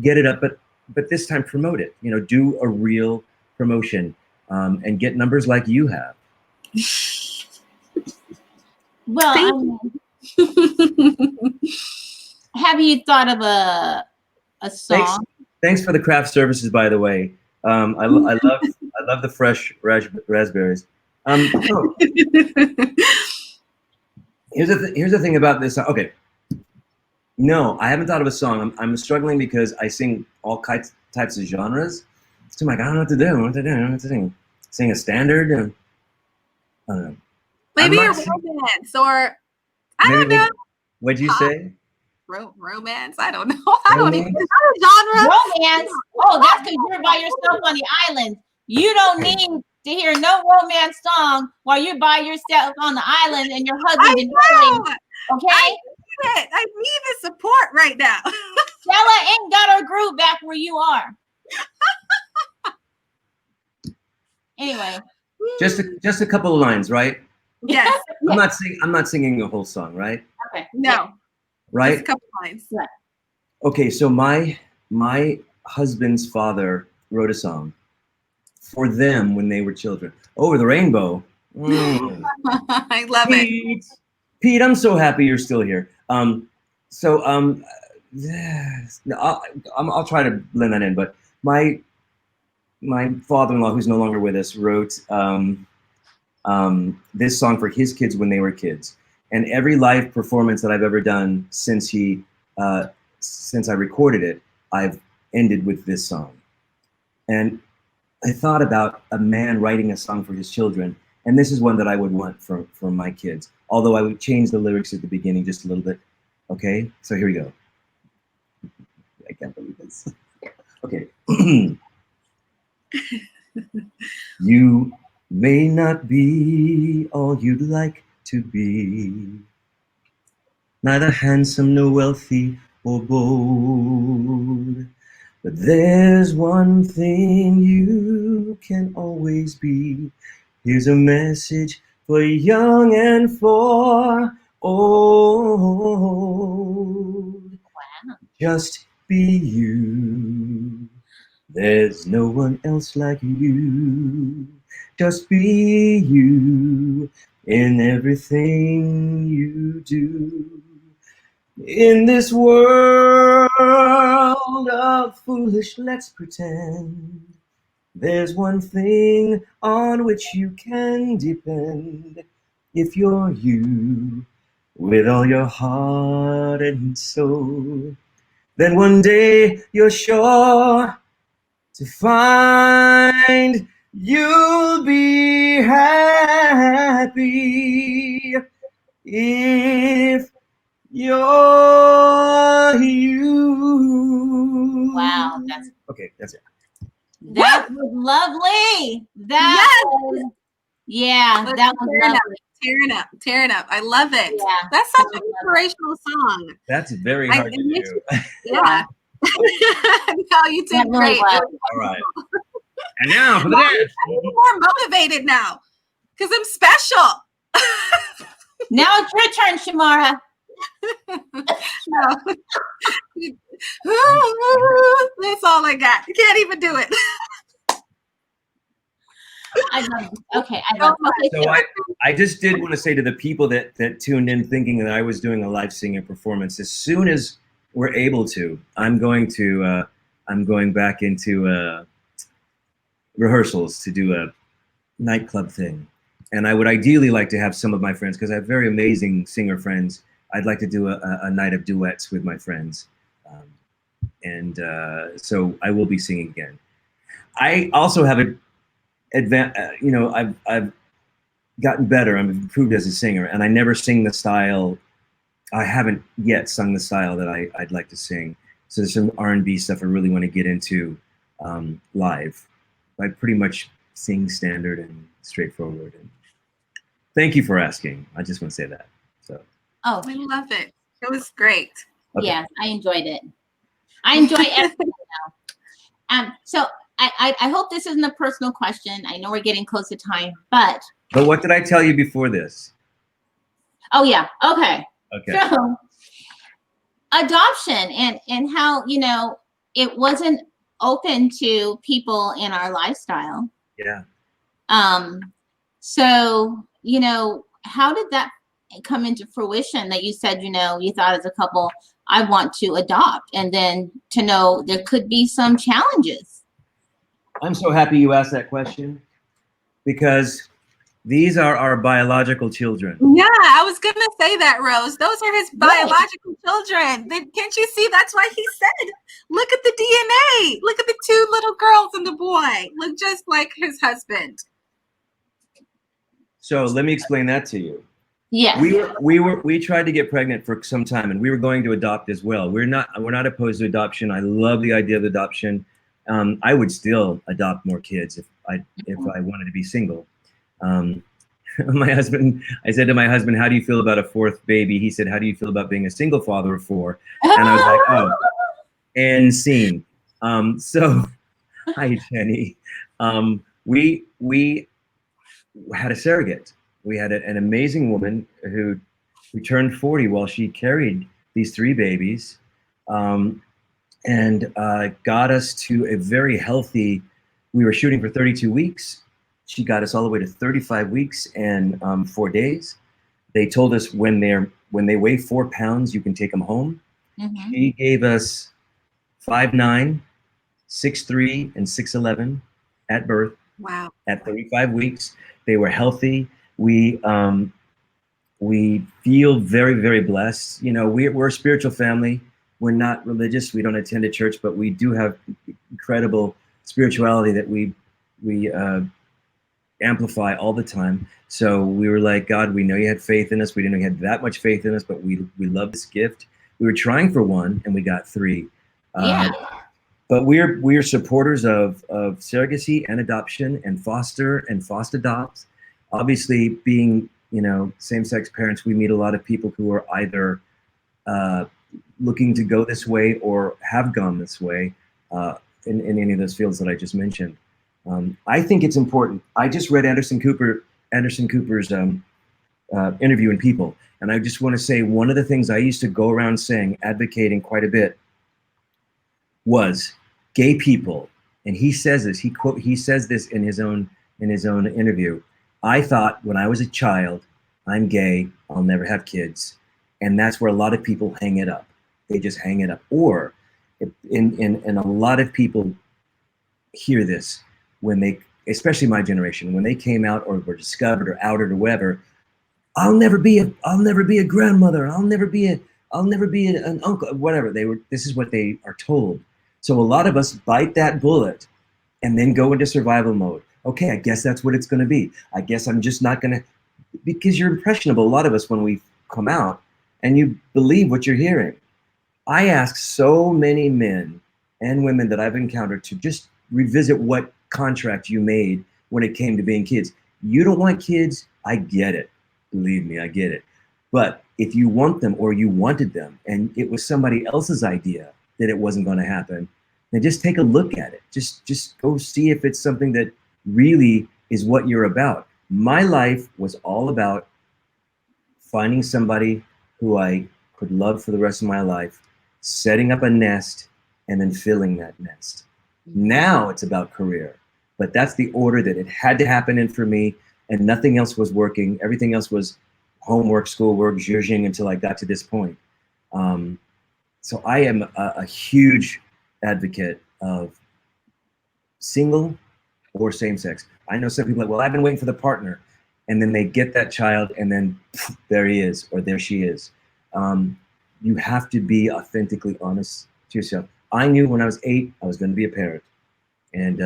C: get it up, but this time promote it. You know, do a real promotion, and get numbers like you have.
A: Well, have you thought of a song?
C: Thanks for the craft services, by the way. I love the fresh raspberries. Here's the thing about this. Okay, no, I haven't thought of a song. I'm struggling because I sing all types of genres. So I'm like, I don't know what to do. I don't know what to sing. Sing a standard. I don't know.
B: Maybe a romance, or I don't know.
C: What'd you say?
B: Romance. I don't know. I don't even know genre.
A: Romance. Oh, that's because you're by yourself on the island. You don't need to hear no romance song while you're by yourself on the island and your husband is waiting. Okay?
B: I need the support right now.
A: Stella ain't got her groove back where you are. Anyway.
C: Just a couple of lines, right?
B: Yes.
C: I'm not singing a whole song, right?
A: Okay.
B: No.
C: Right?
B: Just a couple lines.
A: Yeah.
C: Okay, so my husband's father wrote a song for them when they were children. Over the rainbow. Mm.
B: I love it.
C: Pete, I'm so happy you're still here. Yes, I'll try to blend that in. But my father-in-law, who's no longer with us, wrote this song for his kids when they were kids. And every live performance that I've ever done since I recorded it, I've ended with this song. And I thought about a man writing a song for his children, and this is one that I would want for my kids. Although I would change the lyrics at the beginning just a little bit. Okay, so here we go. I can't believe this. Okay. You may not be all you'd like to be, neither handsome nor wealthy or bold, but there's one thing you can always be. Here's a message for young and for old.
A: Wow.
C: Just be you. There's no one else like you. Just be you in everything you do. In this world of foolish, let's pretend, there's one thing on which you can depend. If you're you, with all your heart and soul, then one day you're sure to find you'll be happy if you're you.
A: Wow, that's
C: okay. That's it.
A: that was lovely. That was, yeah, that was lovely.
B: Tearing up. I love it.
A: Yeah,
B: That's such an inspirational song.
C: That's very hard to do.
B: Yeah. No, you did great.
C: All right. And now for the dance.
B: I'm more motivated now because I'm special.
A: Now it's your turn, Shamara.
B: No. That's all I got. You can't even do it.
A: I love it. Okay, I love it. Okay,
C: So I just did want to say to the people that tuned in thinking that I was doing a live singing performance, as soon as we're able to, I'm going back into rehearsals to do a nightclub thing. And I would ideally like to have some of my friends, because I have very amazing singer friends. I'd like to do a night of duets with my friends. So I will be singing again. I also have I've gotten better. I've improved as a singer, and I never sing the style. I haven't yet sung the style that I'd like to sing. So there's some R&B stuff I really want to get into live. I pretty much sing standard and straightforward. And thank you for asking. I just want to say that. So.
A: Oh,
B: I love it. It was great.
A: Okay. Yeah, I enjoyed it. I enjoy everything now. So I hope this isn't a personal question. I know we're getting close to time, but
C: what did I tell you before this?
A: Oh yeah. Okay.
C: Okay.
A: So adoption and how, it wasn't open to people in our lifestyle.
C: Yeah.
A: So, how did that come into fruition that you said, you thought as a couple, I want to adopt, and then to know there could be some challenges?
C: I'm so happy you asked that question, because these are our biological children.
B: Yeah, I was going to say that, Rose. Those are his biological children. Can't you see? That's why he said, look at the DNA. Look at the two little girls and the boy. Look just like his husband.
C: So let me explain that to you.
A: Yeah.
C: We tried to get pregnant for some time, and we were going to adopt as well. We're not opposed to adoption. I love the idea of adoption. I would still adopt more kids if I wanted to be single. I said to my husband, how do you feel about a fourth baby? He said, how do you feel about being a single father of four? And I was like, oh, and scene. So hi, Jenny. We had a surrogate. We had an amazing woman who turned 40 while she carried these 3 babies, and got us to a very healthy we were shooting for 32 weeks. She got us all the way to 35 weeks and 4 days. They told us when they weigh 4 pounds, you can take them home.
A: Mm-hmm.
C: She gave us 5'9", 6'3", and 6'11" at birth.
B: Wow.
C: At 35 weeks, they were healthy. We feel very, very blessed. You know, we're a spiritual family. We're not religious. We don't attend a church, but we do have incredible spirituality that we amplify all the time. So we were like, God, we know you had faith in us. We didn't know you had that much faith in us, but we love this gift. We were trying for 1 and we got 3.
A: Yeah.
C: But we're supporters of surrogacy and adoption and foster adopt. Obviously, being, you know, same-sex parents, we meet a lot of people who are either looking to go this way or have gone this way in any of those fields that I just mentioned. I think it's important. I just read Anderson Cooper's interview in People, and I just want to say one of the things I used to go around saying, advocating quite a bit, was gay people, and he says this. He says this in his own interview. I thought when I was a child, I'm gay, I'll never have kids, and that's where a lot of people hang it up. They just hang it up. Or, in a lot of people hear this when they, especially my generation, when they came out or were discovered or outed or whatever. I'll never be a grandmother. I'll never be an uncle. Whatever this is what they are told. So a lot of us bite that bullet and then go into survival mode. Okay, I guess that's what it's going to be. I guess I'm just not going to, because you're impressionable, a lot of us, when we come out, and you believe what you're hearing. I ask so many men and women that I've encountered to just revisit what contract you made when it came to being kids. You don't want kids, I get it. Believe me, I get it. But if you want them or you wanted them and it was somebody else's idea that it wasn't going to happen, then just take a look at it. Just go see if it's something that really is what you're about. My life was all about finding somebody who I could love for the rest of my life, setting up a nest, and then filling that nest. Now it's about career, but that's the order that it had to happen in for me, and nothing else was working. Everything else was homework, schoolwork, zhuzhing until I got to this point. So I am a huge advocate of single or same-sex. I know some people are like, well, I've been waiting for the partner, and then they get that child, and then there he is, or there she is. You have to be authentically honest to yourself. I knew when I was 8, I was going to be a parent, and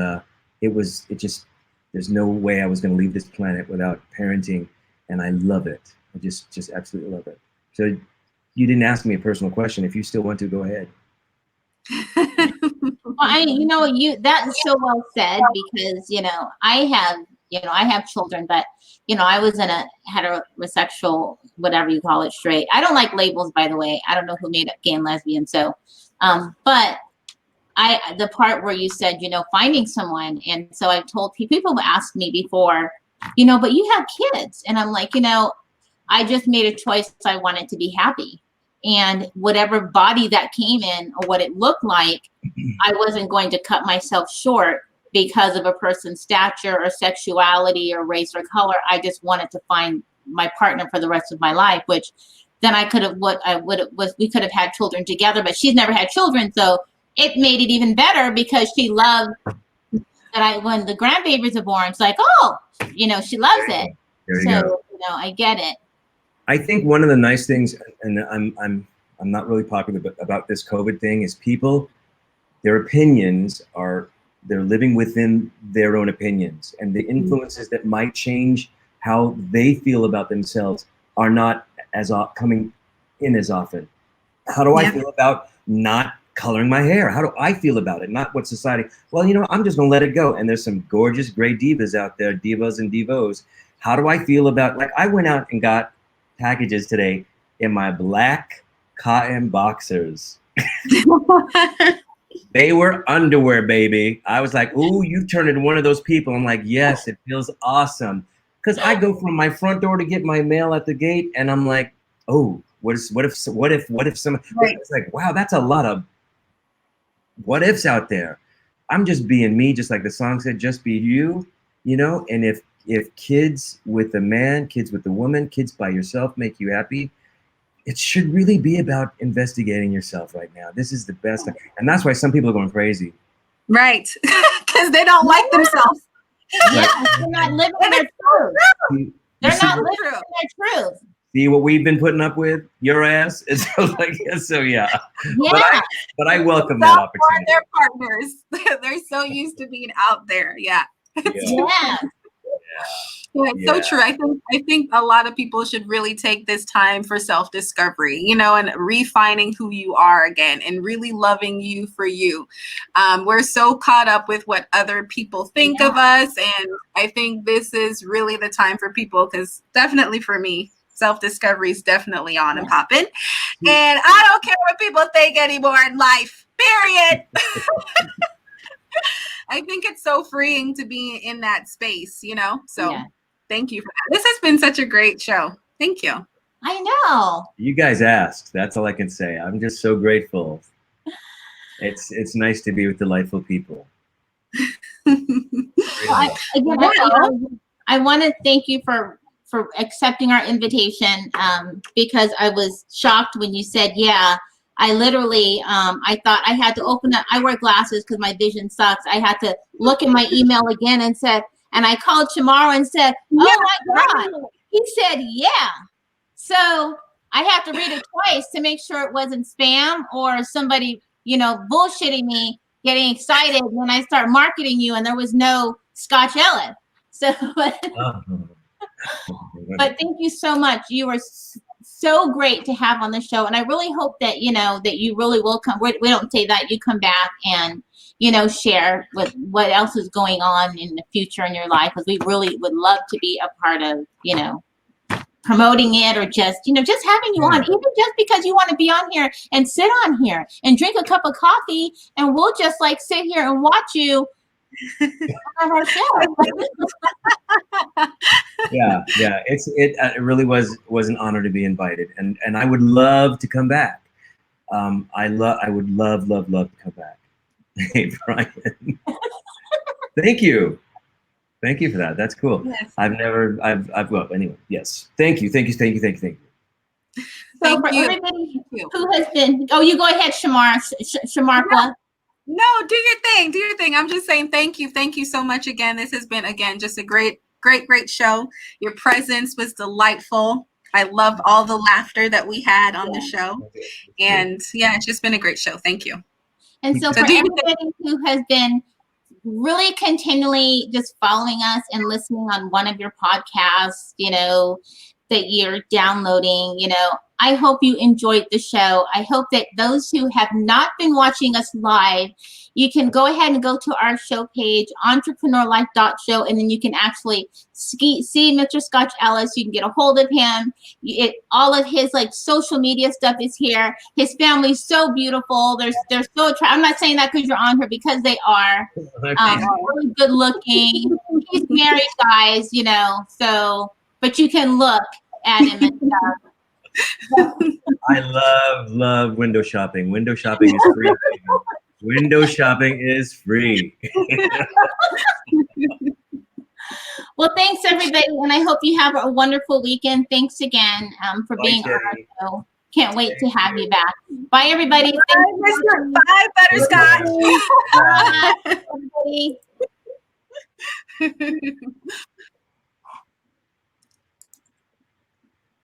C: there's no way I was going to leave this planet without parenting, and I love it. I just absolutely love it. So you didn't ask me a personal question. If you still want to, go ahead.
A: Well, that's so well said, because, I have children, but, I was in a heterosexual, whatever you call it, straight. I don't like labels, by the way. I don't know who made up gay and lesbian. So, but the part where you said, finding someone. And so I've told people who asked me before, but you have kids. And I'm like, I just made a choice. I wanted to be happy. And whatever body that came in or what it looked like, I wasn't going to cut myself short because of a person's stature or sexuality or race or color. I just wanted to find my partner for the rest of my life, which then we could have had children together, but she's never had children. So it made it even better because she loved that when the grandbabies are born, it's like, oh, she loves it. So, I get it.
C: I think one of the nice things, and I'm not really popular about this COVID thing, is people, their opinions they're living within their own opinions, and the influences that might change how they feel about themselves are not as coming in as often. How do I feel about not coloring my hair? How do I feel about it? Not what society, well, I'm just gonna let it go. And there's some gorgeous gray divas out there, divas and divos. How do I feel about, like, I went out and got packages today in my black cotton boxers. They were underwear, baby. I was like, ooh, you turned into one of those people. I'm like, yes, it feels awesome. Because I go from my front door to get my mail at the gate, and I'm like, oh, what if some, right. It's like, wow, that's a lot of what ifs out there. I'm just being me, just like the song said, just be you, you know. And if kids with a man, kids with a woman, kids by yourself make you happy, it should really be about investigating yourself right now. This is the best thing. And that's why some people are going crazy.
B: Right. Because they don't like themselves.
A: Yeah, they're not living their truth. They're not living their truth.
C: See what we've been putting up with, your ass. And so, like, so yeah.
A: Yeah.
C: But I welcome that opportunity.
B: Their partners. They're so used to being out there. Yeah.
A: Yeah.
B: Yeah, it's so true. I think a lot of people should really take this time for self-discovery, you know, and refining who you are again and really loving you for you. We're so caught up with what other people think of us. And I think this is really the time for people, because definitely for me, self-discovery is definitely on and popping. And I don't care what people think anymore in life, period. I think it's so freeing to be in that space, you know? So thank you for that. This has been such a great show. Thank you.
A: I know.
C: You guys asked. That's all I can say. I'm just so grateful. It's nice to be with delightful people.
A: I want to thank you for accepting our invitation, because I was shocked when you said, yeah. I literally, I thought I had to open up. I wear glasses because my vision sucks. I had to look at my email again and I called Shamara and said, oh my God. He said, yeah. So I have to read it twice to make sure it wasn't spam or somebody, you know, bullshitting me, getting excited when I start marketing you and there was no Scotch Ellis. So, but thank you so much. You were so great to have on the show. And I really hope that, you know, that you really will come. We don't say that, you come back and, you know, share with what else is going on in the future in your life. Because we really would love to be a part of, you know, promoting it or just, you know, just having you on, even just because you want to be on here and sit on here and drink a cup of coffee and we'll just like sit here and watch you on our show.
C: Yeah. It really was an honor to be invited, and I would love to come back. I would love to come back. Hey, Brian. Thank you for that. That's cool.
B: Yes.
C: Well, anyway, yes. Thank you.
A: So for everybody who has been, you go ahead, Shamarqua.
B: No, do your thing. I'm just saying thank you. Thank you so much again. This has been, again, just a great show. Your presence was delightful. I loved all the laughter that we had on the show. And yeah, it's just been a great show. Thank you.
A: And so for everybody who has been really continually just following us and listening on one of your podcasts, you know, that you're downloading, you know, I hope you enjoyed the show. I hope that those who have not been watching us live, you can go ahead and go to our show page, entrepreneurlife.show, and then you can actually see Mr. Scotch Ellis. You can get a hold of him. All of his like social media stuff is here. His family's so beautiful. They're so attractive. I'm not saying that because you're on here, because they are really good looking. He's married, guys, you know, so, but you can look at him and stuff.
C: I love window shopping. Window shopping is free. Window shopping is free.
A: Well, thanks everybody, and I hope you have a wonderful weekend. Thanks again for being on our show. Can't wait to have you back. Bye, everybody.
B: Bye, Butterscotch.
A: Bye, everybody.